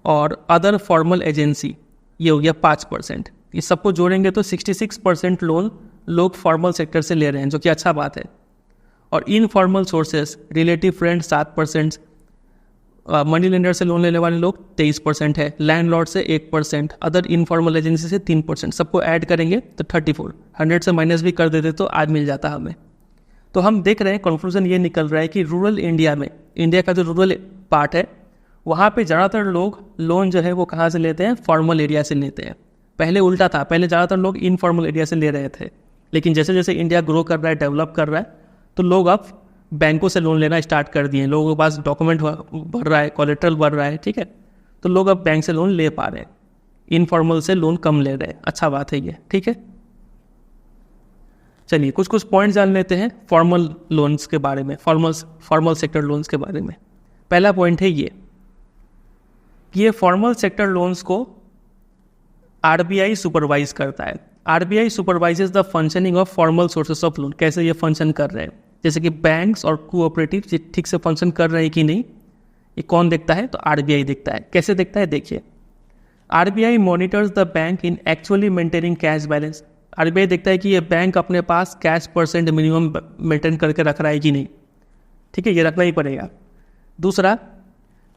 और अदर फॉर्मल एजेंसी ये हो गया 5%। ये सबको जोड़ेंगे तो 66% लोन लोग फॉर्मल सेक्टर से ले रहे हैं, जो कि अच्छा बात है। और informal sources, relative friend 7%, money lender से लोन लेने वाले लोग 23% है, लैंडलॉर्ड से 1%, अदर इनफॉर्मल एजेंसी से 3%। सबको ऐड करेंगे तो 34, 100 से माइनस भी कर देते तो आज मिल जाता हमें। तो हम देख रहे हैं, कंक्लूजन ये निकल रहा है कि रूरल इंडिया में, इंडिया का जो रूरल पार्ट है, वहाँ पे ज़्यादातर लोग लोन जो है वो कहाँ से लेते हैं? फॉर्मल एरिया से लेते हैं। पहले उल्टा था, पहले ज़्यादातर लोग इनफॉर्मल एरिया से ले रहे थे, लेकिन जैसे जैसे इंडिया ग्रो कर रहा है, डेवलप कर रहा है, तो लोग अब बैंकों से लोन लेना स्टार्ट कर दिए। लोगों के पास डॉक्यूमेंट बढ़ रहा है, कोलेट्रल बढ़ रहा है, ठीक है। तो लोग अब बैंक से लोन ले पा रहे हैं, इनफॉर्मल से लोन कम ले रहे हैं। अच्छा बात है ये, ठीक है। चलिए, कुछ पॉइंट जान लेते हैं फॉर्मल लोन्स के बारे में, फॉर्मल सेक्टर लोन्स के बारे में। पहला पॉइंट है ये फॉर्मल सेक्टर लोन्स को आरबीआई सुपरवाइज करता है। RBI supervises the functioning of formal sources of loan. कैसे ये फंक्शन कर रहे हैं, जैसे कि बैंक्स और कोऑपरेटिव ये ठीक से फंक्शन कर रहे हैं कि नहीं, ये कौन देखता है? तो आरबीआई देखता है। कैसे देखता है? देखिए, RBI monitors the bank in actually maintaining cash balance. RBI देखता है कि ये बैंक अपने पास कैश % मिनिमम मेंटेन करके रख रहा है कि नहीं, ठीक है, ये रखना ही पड़ेगा। दूसरा,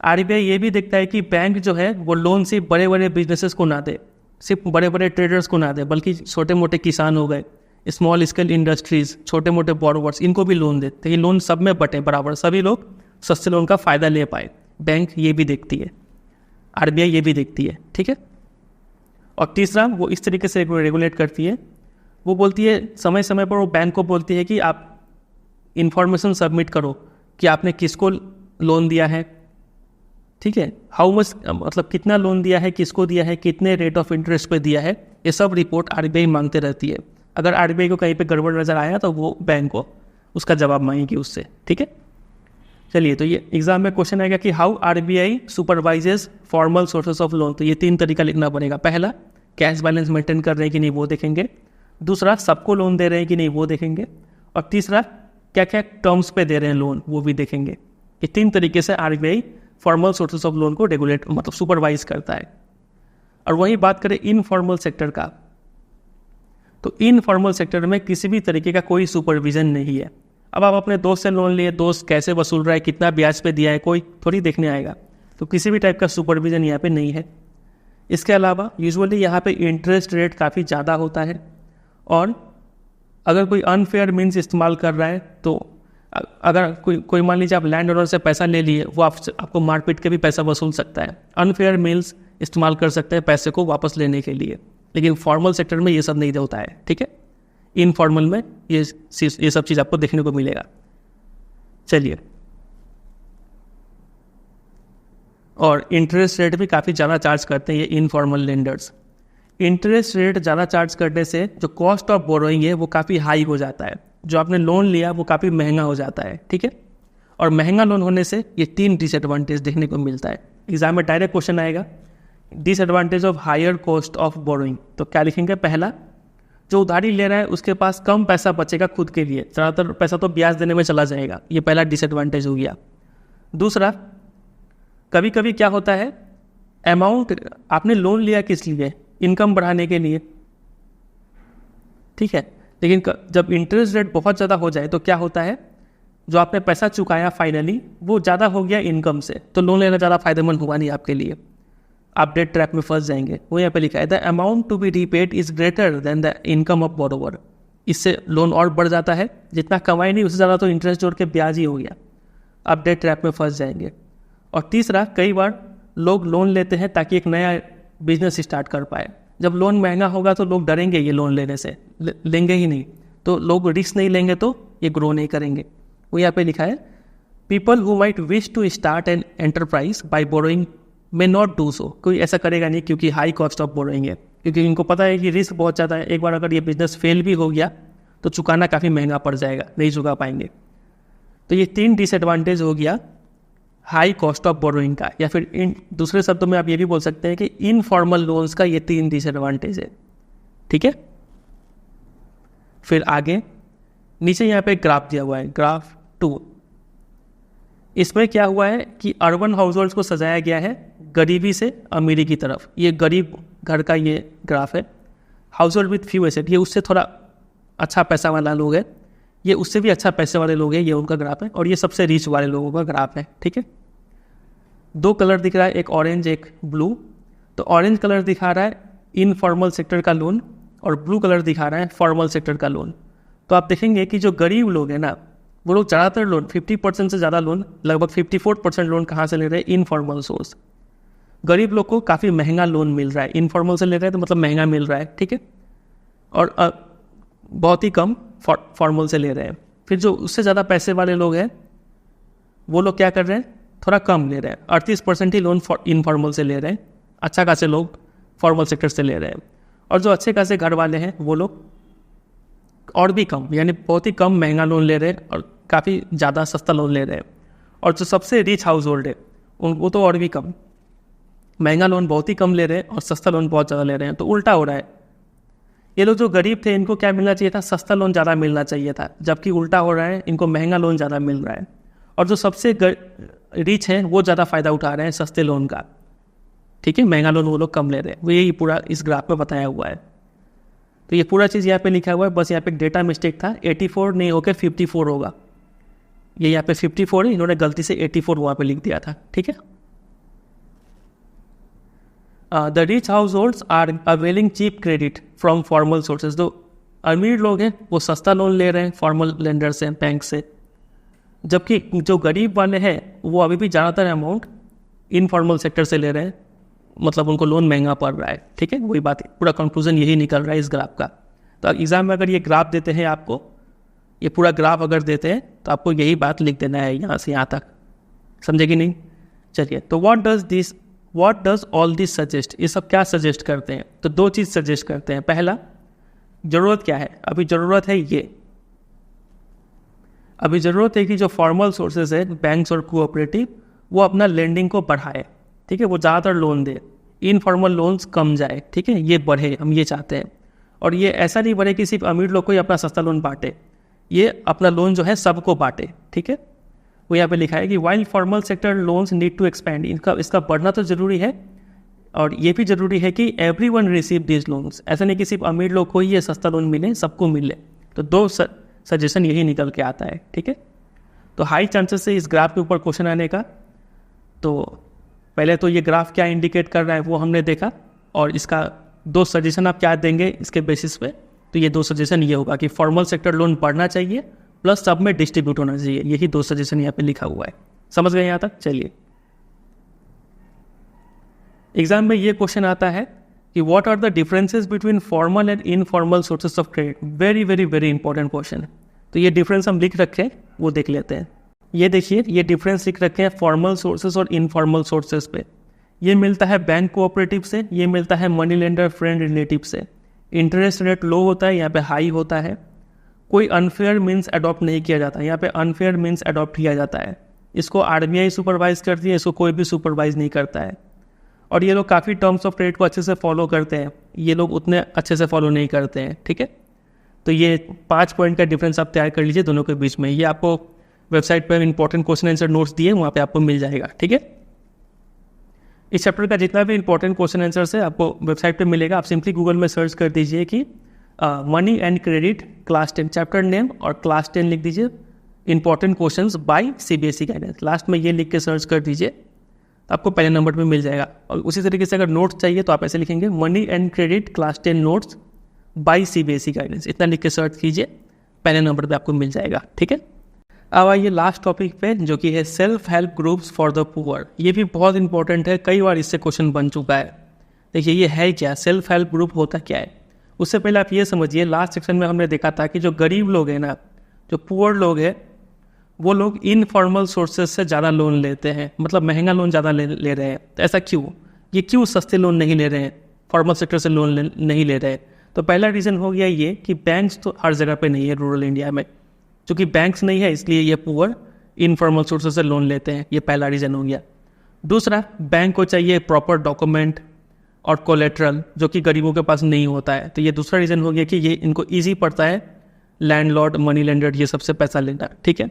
आरबीआई ये भी देखता है कि बैंक जो है वो लोन सिर्फ बड़े बड़े बिजनेसेस को ना दे, सिर्फ बड़े बड़े ट्रेडर्स को ना दे, बल्कि छोटे मोटे किसान हो गए, स्मॉल स्केल इंडस्ट्रीज, छोटे मोटे बोरोवर्स, इनको भी लोन दे, ताकि लोन सब में बटे बराबर, सभी लोग सस्ते लोन का फ़ायदा ले पाए। बैंक ये भी देखती है, आरबीआई ये भी देखती है, ठीक है। और तीसरा, वो इस तरीके से रेगुलेट करती है, वो बोलती है समय समय पर वो बैंक को बोलती है कि आप इंफॉर्मेशन सबमिट करो कि आपने किसको लोन दिया है, ठीक है, हाउ मच मतलब कितना लोन दिया है, किसको दिया है, कितने रेट ऑफ इंटरेस्ट पे दिया है, ये सब रिपोर्ट आरबीआई मांगते रहती है। अगर आरबीआई को कहीं पे गड़बड़ नज़र आया तो वो बैंक को उसका जवाब मांगेगी उससे, ठीक है। चलिए, तो ये एग्जाम में क्वेश्चन आएगा कि how RBI supervises formal sources of loan. तो ये 3 तरीका लिखना पड़ेगा। पहला, कैश बैलेंस मेंटेन कर रहे हैं कि नहीं वो देखेंगे। दूसरा, सबको लोन दे रहे हैं कि नहीं वो देखेंगे। और तीसरा, क्या क्या टर्म्स पे दे रहे हैं लोन वो भी देखेंगे। ये 3 तरीके से RBI formal sources of loan को रेगुलेट मतलब सुपरवाइज करता है। और वही बात करें इनफॉर्मल सेक्टर का, तो इनफॉर्मल सेक्टर में किसी भी तरीके का कोई सुपरविजन नहीं है। अब आप अपने दोस्त से लोन लिए, दोस्त कैसे वसूल रहा है, कितना ब्याज पे दिया है, कोई थोड़ी देखने आएगा। तो किसी भी टाइप का सुपरविजन यहाँ पे नहीं है। इसके अलावा यूजुअली यहाँ पे इंटरेस्ट रेट काफ़ी ज़्यादा होता है, और अगर कोई अनफेयर मीन्स इस्तेमाल कर रहा है तो अगर कोई मान लीजिए आप लैंड ओनर से पैसा ले लिए, वो आपको मारपीट के भी पैसा वसूल सकता है। अनफेयर मीन्स इस्तेमाल कर सकते हैं पैसे को वापस लेने के लिए, लेकिन फॉर्मल सेक्टर में ये सब नहीं होता है, ठीक है। इनफॉर्मल में ये सब चीज़ आपको देखने को मिलेगा। चलिए, और इंटरेस्ट रेट भी काफ़ी ज़्यादा चार्ज करते हैं ये इनफॉर्मल लेंडर्स। इंटरेस्ट रेट ज़्यादा चार्ज करने से जो कॉस्ट ऑफ बोरोइंग है वो काफ़ी हाई हो जाता है। जो आपने लोन लिया वो काफ़ी महंगा हो जाता है, ठीक है। और महंगा लोन होने से ये 3 डिसएडवांटेज देखने को मिलता है। एग्जाम में डायरेक्ट क्वेश्चन आएगा, disadvantage of higher cost of borrowing. तो क्या लिखेंगे? पहला, जो उधारी ले रहा है उसके पास कम पैसा बचेगा खुद के लिए, ज़्यादातर पैसा तो ब्याज देने में चला जाएगा, ये पहला डिसएडवांटेज हो गया। दूसरा, कभी कभी क्या होता है, अमाउंट आपने लोन लिया किस लिए? इनकम बढ़ाने के लिए, ठीक है। लेकिन जब इंटरेस्ट रेट बहुत ज़्यादा हो जाए तो क्या होता है, जो आपने पैसा चुकाया फाइनली वो ज़्यादा हो गया इनकम से, तो लोन लेना ज़्यादा फायदेमंद हुआ नहीं आपके लिए, आप डेट ट्रैप में फंस जाएंगे। वो यहाँ पे लिखा है the amount to be repaid is greater than the income of borrower. इससे लोन और बढ़ जाता है, जितना कमाई नहीं उससे ज़्यादा तो इंटरेस्ट जोड़ के ब्याज ही हो गया, आप डेट ट्रैप में फंस जाएंगे। और तीसरा, कई बार लोग लोन लेते हैं ताकि एक नया बिजनेस स्टार्ट कर पाए। जब लोन महंगा होगा तो लोग डरेंगे ये लोन लेने से, लेंगे ही नहीं, तो लोग रिस्क नहीं लेंगे तो ये ग्रो नहीं करेंगे। वो यहाँ पे लिखा है people who might wish to start an enterprise by borrowing may not do so. कोई ऐसा करेगा नहीं क्योंकि हाई कॉस्ट ऑफ बोरोइंग है, क्योंकि इनको पता है कि रिस्क बहुत ज़्यादा है। एक बार अगर ये बिजनेस फेल भी हो गया तो चुकाना काफ़ी महंगा पड़ जाएगा, नहीं चुका पाएंगे। तो ये 3 डिसएडवांटेज हो गया हाई कॉस्ट ऑफ बोरोइंग का, या फिर इन दूसरे शब्दों में आप ये भी बोल सकते हैं कि इनफॉर्मल लोन्स का ये 3 डिसएडवांटेज है, ठीक है। फिर आगे नीचे यहाँ पे ग्राफ दिया हुआ है, ग्राफ 2। इसमें क्या हुआ है कि अर्बन हाउस होल्ड्स को सजाया गया है गरीबी से अमीरी की तरफ। ये गरीब घर का ये ग्राफ है। House hold with few asset, ये उससे थोड़ा अच्छा पैसा वाला लोग है, ये उससे भी अच्छा पैसे वाले लोग हैं, ये उनका ग्राफ है। और ये सबसे रिच वाले लोगों का ग्राफ है, ठीक है। 2 कलर दिख रहा है, एक ऑरेंज एक ब्लू। तो ऑरेंज कलर दिखा रहा है इनफॉर्मल सेक्टर का लोन, और ब्लू कलर दिखा रहा है फॉर्मल सेक्टर का लोन। तो आप देखेंगे कि जो गरीब लोग हैं ना, वो लोग ज़्यादातर लोन 50% से ज़्यादा लोन, लगभग 54% लोन कहाँ से ले रहे हैं? Informal source. गरीब लोग को काफ़ी महंगा लोन मिल रहा है, इनफॉर्मल से ले रहे हैं तो मतलब महंगा मिल रहा है, ठीक है। और बहुत ही कम फॉर्मल से ले रहे हैं। फिर जो उससे ज़्यादा पैसे वाले लोग हैं वो लोग क्या कर रहे हैं? थोड़ा कम ले रहे हैं, 38% ही लोन इनफॉर्मल से ले रहे हैं, अच्छा खासे लोग फॉर्मल सेक्टर से ले रहे हैं। और जो अच्छे खासे घर वाले हैं वो लोग और भी कम, यानी बहुत ही कम महंगा लोन ले रहे हैं और काफ़ी ज़्यादा सस्ता लोन ले रहे हैं। और जो सबसे रिच हाउस होल्ड है वो तो और भी कम, महंगा लोन बहुत ही कम ले रहे हैं और सस्ता लोन बहुत ज़्यादा ले रहे हैं। तो उल्टा हो रहा है, ये लोग जो गरीब थे इनको क्या मिलना चाहिए था? सस्ता लोन ज़्यादा मिलना चाहिए था, जबकि उल्टा हो रहा है, इनको महंगा लोन ज़्यादा मिल रहा है। और जो सबसे रिच हैं वो ज़्यादा फ़ायदा उठा रहे हैं सस्ते लोन का, ठीक है। महंगा लोन वो लोग कम ले रहे हैं, वो यही पूरा इस ग्राफ में बताया हुआ है। तो ये पूरा चीज़ यहाँ पे लिखा हुआ है, बस यहाँ पे डेटा मिस्टेक था, 84 नहीं होकर 54 होगा। ये यहाँ पे 54 है, इन्होंने गलती से 84 वहाँ पे लिख दिया था, ठीक है। The rich households are availing cheap credit from formal sources. तो अमीर लोग हैं वो सस्ता लोन ले रहे हैं फॉर्मल लेंडर से, बैंक से, जबकि जो गरीब वाले हैं वो अभी भी ज़्यादातर अमाउंट इनफॉर्मल सेक्टर से ले रहे हैं, मतलब उनको लोन महंगा पड़ रहा है, ठीक है। वही बात है, पूरा कंक्लूजन यही निकल रहा है इस ग्राफ का। तो एग्जाम में अगर ये ग्राफ देते हैं आपको, ये पूरा ग्राफ अगर देते हैं तो आपको यही बात लिख देना है यहाँ से यहाँ तक, समझे कि नहीं? चलिए, तो what does all this suggest, ये सब क्या सजेस्ट करते हैं? तो दो चीज़ सजेस्ट करते हैं। पहला, ज़रूरत क्या है? अभी ज़रूरत है अभी ज़रूरत है कि जो फॉर्मल सोर्सेज है, बैंक्स और कोऑपरेटिव, वो अपना लेंडिंग को बढ़ाए, ठीक है, वो ज़्यादातर लोन दे, इनफॉर्मल लोन्स कम जाए, ठीक है, ये बढ़े, हम ये चाहते हैं। और ये ऐसा नहीं बढ़े कि सिर्फ अमीर लोग को ही अपना सस्ता लोन बांटे, ये अपना लोन जो है सबको बांटे, ठीक है। वो यहाँ पे लिखा है कि while formal sector loans need to expand, इसका बढ़ना तो ज़रूरी है, और ये भी ज़रूरी है कि एवरीवन रिसीव दिस लोन्स, ऐसा नहीं कि सिर्फ अमीर लोग को ही ये सस्ता लोन मिले, सबको मिले। तो दो सजेशन यही निकल के आता है, ठीक है। तो हाई चांसेस है इस ग्राफ के ऊपर क्वेश्चन आने का। तो पहले तो ये ग्राफ क्या इंडिकेट कर रहा है वो हमने देखा, और इसका दो सजेशन आप क्या देंगे इसके बेसिस पे। तो ये दो सजेशन ये होगा कि फॉर्मल सेक्टर लोन बढ़ना चाहिए प्लस सब में डिस्ट्रीब्यूट होना चाहिए, यही दो सजेशन यहाँ पे लिखा हुआ है। समझ गए यहाँ तक? चलिए, एग्जाम में ये क्वेश्चन आता है कि what are the differences between formal and informal sources of credit. Very very very important question. तो ये डिफरेंस हम लिख रखे हैं, वो देख लेते हैं। ये देखिए, ये डिफरेंस लिख रखे हैं फॉर्मल सोर्सेस और इनफॉर्मल सोर्सेस पे। ये मिलता है बैंक कोऑपरेटिव से, ये मिलता है मनी लेंडर फ्रेंड रिलेटिव से। इंटरेस्ट रेट लो होता है, यहाँ पे हाई होता है। कोई अनफेयर मीन्स अडॉप्ट नहीं किया जाता, यहाँ पे अनफेयर मीन्स अडॉप्ट किया जाता है। इसको आरबीआई सुपरवाइज करती है, इसको कोई भी सुपरवाइज नहीं करता है। और ये लोग काफ़ी टर्म्स ऑफ क्रेडिट को अच्छे से फॉलो करते हैं, ये लोग उतने अच्छे से फॉलो नहीं करते हैं, ठीक है। तो ये 5 पॉइंट का डिफरेंस आप तैयार कर लीजिए दोनों के बीच में। ये आपको वेबसाइट पर इंपॉर्टेंट क्वेश्चन आंसर नोट्स दिए, वहाँ पे आपको मिल जाएगा, ठीक है। इस चैप्टर का जितना भी इंपॉर्टेंट क्वेश्चन आंसर है आपको वेबसाइट पे मिलेगा। आप सिंपली गूगल में सर्च कर दीजिए कि money and credit class 10 chapter name, और क्लास 10 लिख दीजिए, important questions bye CBSE guidance. Last में ये लिख के सर्च कर दीजिए, आपको पहले नंबर पे मिल जाएगा। और उसी तरीके से अगर नोट्स चाहिए तो आप ऐसे लिखेंगे money and credit class 10 notes by CBSE guidance, इतना लिख के सर्च कीजिए, पहले नंबर पे आपको मिल जाएगा, ठीक है। अब आइए लास्ट टॉपिक पे, जो कि है self help groups for the poor. ये भी बहुत इंपॉर्टेंट है, कई बार इससे क्वेश्चन बन चुका है। देखिए, ये है क्या, सेल्फ हेल्प ग्रुप होता क्या है? उससे पहले आप ये समझिए, लास्ट सेक्शन में हमने देखा था कि जो गरीब लोग हैं ना, जो पुअर लोग हैं, वो लोग इनफॉर्मल सोर्सेज से ज़्यादा लोन लेते हैं, मतलब महंगा लोन ज़्यादा ले रहे हैं। तो ऐसा क्यों? ये क्यों सस्ते लोन नहीं ले रहे हैं, फॉर्मल सेक्टर से लोन नहीं ले रहे हैं? तो पहला रीज़न हो गया ये कि बैंक्स तो हर जगह पे नहीं है रूरल इंडिया में। चूँकि बैंक्स नहीं है इसलिए ये पुअर इनफॉर्मल सोर्सेज से लोन लेते हैं, ये पहला रीज़न हो गया। दूसरा, बैंक को चाहिए प्रॉपर डॉक्यूमेंट और कोलेट्रल, जो कि गरीबों के पास नहीं होता है। तो ये दूसरा रीज़न हो गया कि ये इनको ईजी पड़ता है लैंडलॉर्ड, मनी लेंडर, ये सबसे पैसा लेना, ठीक है।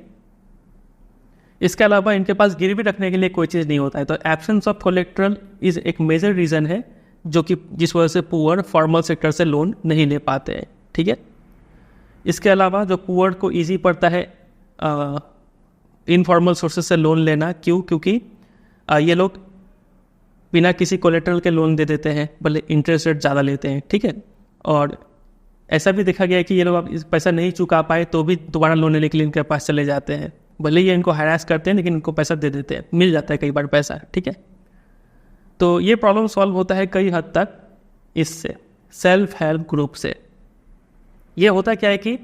इसके अलावा इनके पास गिरवी रखने के लिए कोई चीज़ नहीं होता है। तो एब्सेंस ऑफ कोलेट्रल इज एक मेजर रीज़न है, जो कि जिस वजह से पुअर फॉर्मल सेक्टर से लोन नहीं ले पाते हैं, ठीक है। इसके अलावा जो पुअर को ईजी पड़ता है इनफॉर्मल सोर्सेज से लोन लेना, क्यों? क्योंकि ये लोग बिना किसी कोलेट्रल के लोन दे देते हैं, भले इंटरेस्ट रेट ज़्यादा लेते हैं, ठीक है। और ऐसा भी देखा गया है कि ये लोग अब इस पैसा नहीं चुका पाए तो भी दोबारा लोन लेने के लिए इनके पास चले जाते हैं, भले ही इनको हैरास करते हैं लेकिन इनको पैसा दे देते हैं, मिल जाता है कई बार पैसा, ठीक है। तो ये प्रॉब्लम सॉल्व होता है कई हद तक इससे, सेल्फ हेल्प ग्रुप से। ये होता क्या है कि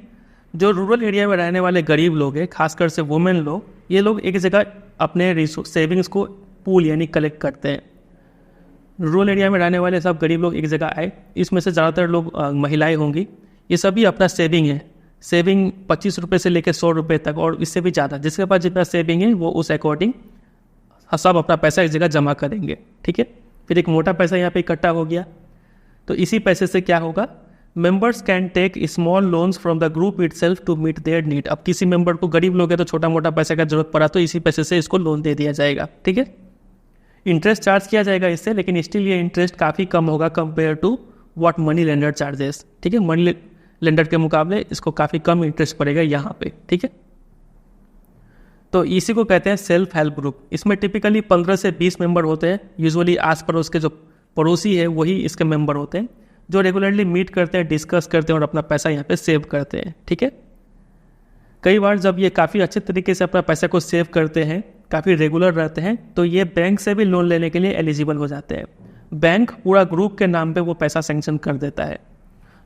जो रूरल एरिया में रहने वाले गरीब लोग हैं, खासकर से वुमेन लोग, ये लोग एक जगह अपने सेविंग्स को पूल यानी कलेक्ट करते हैं। रूरल एरिया में रहने वाले सब गरीब लोग एक जगह आए, इसमें से ज़्यादातर लोग महिलाएं होंगी, ये सभी अपना सेविंग है, सेविंग 25 रुपये से लेकर 100 रुपये तक और इससे भी ज़्यादा, जिसके पास जितना सेविंग है वो उस अकॉर्डिंग सब अपना पैसा एक जगह जमा करेंगे, ठीक है। फिर एक मोटा पैसा यहाँ पे इकट्ठा हो गया, तो इसी पैसे से क्या होगा, members can take small loans from the group itself to meet their need. अब किसी मेंबर को, गरीब लोग है तो छोटा मोटा पैसे का जरूरत पड़ा तो इसी पैसे से इसको लोन दे दिया जाएगा, ठीक है। इंटरेस्ट चार्ज किया जाएगा इससे, लेकिन स्टिल ये इंटरेस्ट काफ़ी कम होगा compare to what money lender charges, ठीक है। मनी लेंडर के मुकाबले इसको काफ़ी कम इंटरेस्ट पड़ेगा यहाँ पे, ठीक है। तो इसी को कहते हैं सेल्फ हेल्प ग्रुप। इसमें टिपिकली 15 से 20 मेंबर होते हैं, यूजुअली आस पड़ोस के जो पड़ोसी है वही इसके मेंबर होते हैं, जो रेगुलरली मीट करते हैं, डिस्कस करते हैं और अपना पैसा यहाँ पे सेव करते हैं, ठीक है। कई बार जब ये काफ़ी अच्छे तरीके से अपना पैसा को सेव करते हैं, काफ़ी रेगुलर रहते हैं, तो ये बैंक से भी लोन लेने के लिए एलिजिबल हो जाते हैं। बैंक पूरा ग्रुप के नाम पे वो पैसा सैंक्शन कर देता है।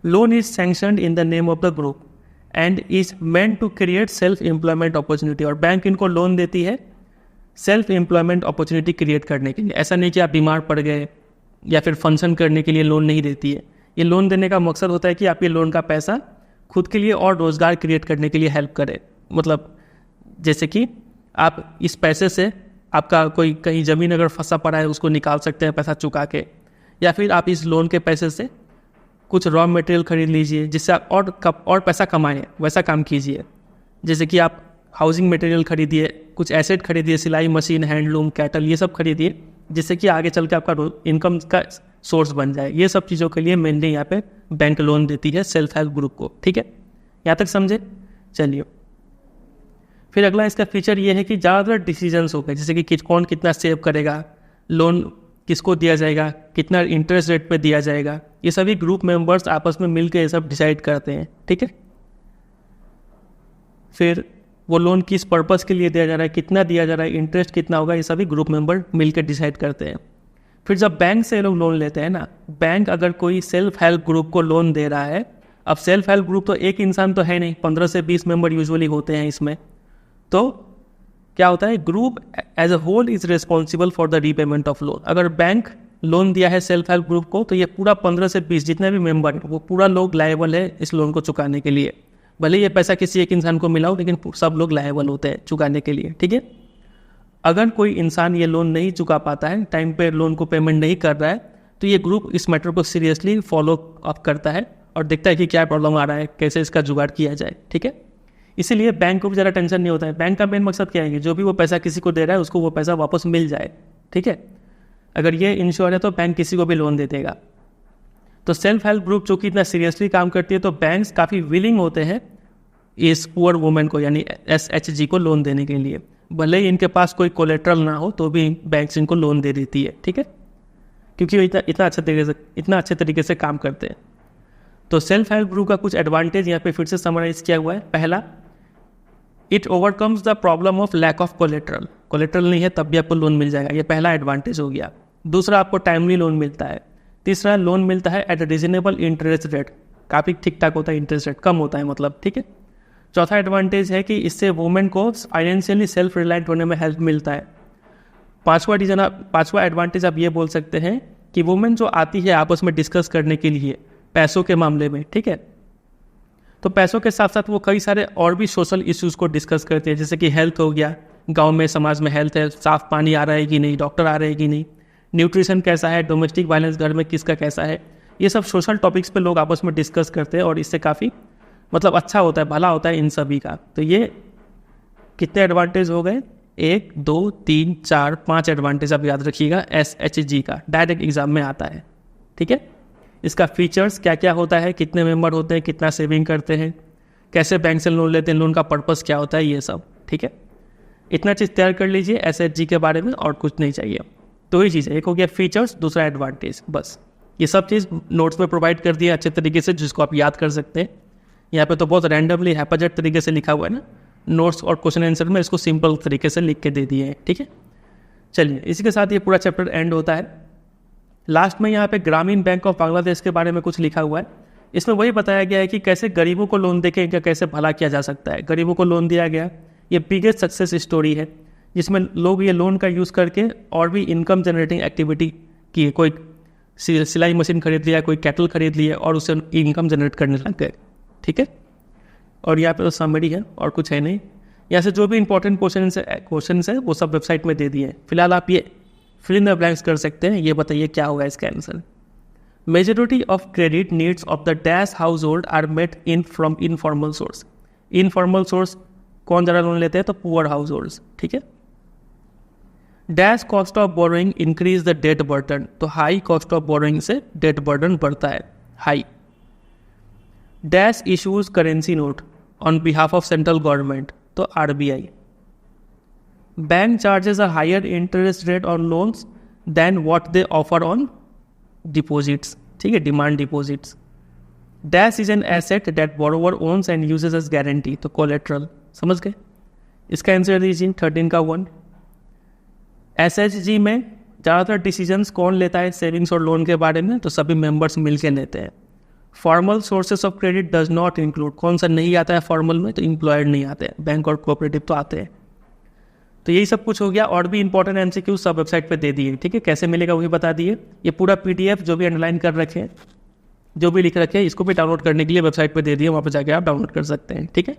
Loan is sanctioned in the name of the group and is meant to create self employment opportunity. और बैंक इनको लोन देती है सेल्फ एम्प्लॉयमेंट अपॉर्चुनिटी क्रिएट करने के लिए। ऐसा नहीं कि आप बीमार पड़ गए या फिर फंक्शन करने के लिए लोन नहीं देती है। ये लोन देने का मकसद होता है कि आप ये लोन का पैसा खुद के लिए और रोज़गार क्रिएट करने के लिए हेल्प करे। मतलब जैसे कि आप इस पैसे से आपका कोई कहीं ज़मीन अगर फंसा पड़ा है उसको निकाल सकते हैं पैसा चुका के, या फिर आप इस लोन के पैसे से कुछ रॉ मटेरियल खरीद लीजिए जिससे आप और पैसा कमाएं, वैसा काम कीजिए। जैसे कि आप हाउसिंग मटेरियल खरीदिए, कुछ एसेट खरीदिए, सिलाई मशीन, हैंडलूम, कैटल, ये सब खरीदिए जिससे कि आगे चल के आपका इनकम का सोर्स बन जाए। ये सब चीज़ों के लिए मेनली यहाँ पे बैंक लोन देती है सेल्फ हेल्प ग्रुप को। ठीक है, यहाँ तक समझे? चलिए, फिर अगला इसका फीचर ये है कि ज़्यादातर डिसीजंस हो गए, जैसे कि कौन कितना सेव करेगा, लोन किसको दिया जाएगा, कितना इंटरेस्ट रेट पे दिया जाएगा, ये सभी ग्रुप मेंबर्स आपस में मिलकर ये सब डिसाइड करते हैं। ठीक है, फिर वो लोन किस पर्पस के लिए दिया जा रहा है, कितना दिया जा रहा है, इंटरेस्ट कितना होगा, ये सभी ग्रुप मेंबर मिलकर डिसाइड करते हैं। फिर जब बैंक से लोग लोन लेते हैं ना, बैंक अगर कोई सेल्फ हेल्प ग्रुप को लोन दे रहा है, अब सेल्फ हेल्प ग्रुप तो एक इंसान तो है नहीं, 15 से 20 मेंबर यूजुअली होते हैं इसमें, तो क्या होता है, group as a whole is responsible for the repayment of loan. अगर बैंक लोन दिया है सेल्फ हेल्प ग्रुप को तो ये पूरा 15 से 20 जितने भी मेंबर हैं वो पूरा लोग लायबल है इस लोन को चुकाने के लिए। भले ये पैसा किसी एक इंसान को मिला हो लेकिन सब लोग लायबल होते हैं चुकाने के लिए। ठीक है, अगर कोई इंसान ये लोन नहीं चुका पाता है, टाइम पे लोन को पेमेंट नहीं कर रहा है, तो ये ग्रुप इस मैटर को सीरियसली फॉलो अप करता है और देखता है कि क्या प्रॉब्लम आ रहा है, कैसे इसका जुगाड़ किया जाए। ठीक है, इसीलिए बैंक को भी ज़्यादा टेंशन नहीं होता है। बैंक का मेन मकसद क्या है कि जो भी वो पैसा किसी को दे रहा है उसको वो पैसा वापस मिल जाए। ठीक है, अगर ये इंश्योर है तो बैंक किसी को भी लोन दे देगा। तो सेल्फ हेल्प ग्रुप जो कि इतना सीरियसली काम करती है तो बैंक्स काफ़ी विलिंग होते हैं इस पुअर वुमेन को यानी SHG को लोन देने के लिए। भले ही इनके पास कोई कोलेट्रल ना हो तो भी बैंक्स इनको लोन दे देती है। ठीक है, क्योंकि वो इतना अच्छे तरीके से काम करते हैं। तो सेल्फ हेल्प ग्रुप का कुछ एडवांटेज यहाँ पे फिर से समराइज किया हुआ है। पहला, it overcomes the problem of lack of collateral. Collateral नहीं है तब भी आपको लोन मिल जाएगा, ये पहला एडवांटेज हो गया। दूसरा, आपको टाइमली लोन मिलता है। तीसरा, लोन मिलता है at a reasonable interest rate, काफ़ी ठीक ठाक होता है, इंटरेस्ट रेट कम होता है मतलब। ठीक है, चौथा एडवांटेज है कि इससे वुमेन को फाइनेंशियली सेल्फ रिलायंट होने में हेल्प मिलता है। पांचवा एडवांटेज आप ये बोल सकते हैं कि वुमेन जो आती है आपस में डिस्कस करने के लिए पैसों के मामले में, ठीक है, तो पैसों के साथ साथ वो कई सारे और भी सोशल इश्यूज़ को डिस्कस करते हैं, जैसे कि हेल्थ हो गया, गांव में समाज में हेल्थ है, साफ पानी आ रहा है कि नहीं, डॉक्टर आ रहे हैं कि नहीं, न्यूट्रिशन कैसा है, डोमेस्टिक वायलेंस घर में किसका कैसा है, ये सब सोशल टॉपिक्स पे लोग आपस में डिस्कस करते हैं और इससे काफ़ी मतलब अच्छा होता है, भला होता है इन सभी का। तो ये कितने एडवांटेज हो गए, 1 2 3 4 5 एडवांटेज आप याद रखिएगा SHG का, डायरेक्ट एग्जाम में आता है। ठीक है, इसका फीचर्स क्या क्या होता है, कितने मेंबर होते हैं, कितना सेविंग करते हैं, कैसे बैंक से लोन लेते हैं, लोन का पर्पस क्या होता है, ये सब। ठीक है, इतना चीज़ तैयार कर लीजिए SHG के बारे में, और कुछ नहीं चाहिए। दो ही चीज़ है, एक हो गया फीचर्स, दूसरा एडवांटेज, बस। ये सब चीज़ नोट्स में प्रोवाइड कर दिया अच्छे तरीके से जिसको आप याद कर सकते हैं। यहाँ पे तो बहुत रैंडमली हैपाजेट तरीके से लिखा हुआ है ना नोट्स और क्वेश्चन आंसर में, इसको सिंपल तरीके से लिख के दे दिए हैं। ठीक है, चलिए इसी के साथ ये पूरा चैप्टर एंड होता है। लास्ट में यहाँ पे ग्रामीण बैंक ऑफ बांग्लादेश के बारे में कुछ लिखा हुआ है। इसमें वही बताया गया है कि कैसे गरीबों को लोन देके इनका कैसे भला किया जा सकता है। गरीबों को लोन दिया गया, ये बिगेस्ट सक्सेस स्टोरी है जिसमें लोग ये लोन का यूज़ करके और भी इनकम जनरेटिंग एक्टिविटी की, कोई सिलाई मशीन खरीद लिया, कोई कैटल खरीद लिया और उससे इनकम जनरेट करने लग गए। ठीक है, और यहाँ पे तो समरी है और कुछ है नहीं। यहाँ से जो भी इंपॉर्टेंट क्वेश्चन है वो सब वेबसाइट में दे दिए हैं। फिलहाल आप ये फिल इन द ब्लैंक्स कर सकते हैं। ये बताइए क्या होगा इसका answer. Majority of credit needs of the dash household are met in from informal source. Informal source कौन ज़्यादा लोन लेते हैं, तो पुअर हाउस होल्ड्स। ठीक है, dash cost of borrowing increase the debt burden, तो हाई कॉस्ट ऑफ बोरोइंग से debt burden बढ़ता है, high. Dash issues currency note on behalf of central government, तो RBI। Bank charges a higher interest rate on loans than what they offer on deposits. ठीक है, demand deposits. Dash is an asset that borrower owns and uses as guarantee, तो collateral. समझ गए, इसका answer दीजिए 13 का 1। SHG में ज़्यादातर डिसीजंस कौन लेता है सेविंग्स और लोन के बारे में, तो सभी मेंबर्स मिलकर लेते हैं। Formal sources of credit does not include, कौन सा नहीं आता है फॉर्मल में, तो एम्प्लॉयड नहीं आते हैं, बैंक और कोऑपरेटिव तो आते हैं। तो यही सब कुछ हो गया। और भी इंपॉर्टेंट एमसीक्यू सब वेबसाइट पे दे दिए, ठीक है। कैसे मिलेगा वही बता दिए। ये पूरा पीडीएफ जो भी अंडरलाइन कर रखे हैं, जो भी लिख रखे हैं, इसको भी डाउनलोड करने के लिए वेबसाइट पे दे दिए, वहाँ पर जाके आप डाउनलोड कर सकते हैं, ठीक है।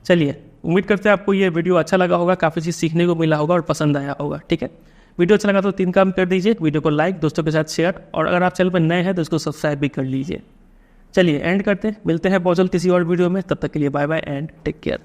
चलिए, उम्मीद करते हैं आपको ये वीडियो अच्छा लगा होगा, काफ़ी चीज़ सीखने को मिला होगा और पसंद आया होगा, ठीक है। वीडियो अच्छा लगा तो 3 काम कर दीजिए, वीडियो को लाइक, दोस्तों के साथ शेयर, और अगर आप चैनल पर नए हैं तो इसको सब्सक्राइब भी कर लीजिए। चलिए एंड करते हैं, मिलते हैं बहुत जल्द किसी और वीडियो में। तब तक के लिए bye bye and take care.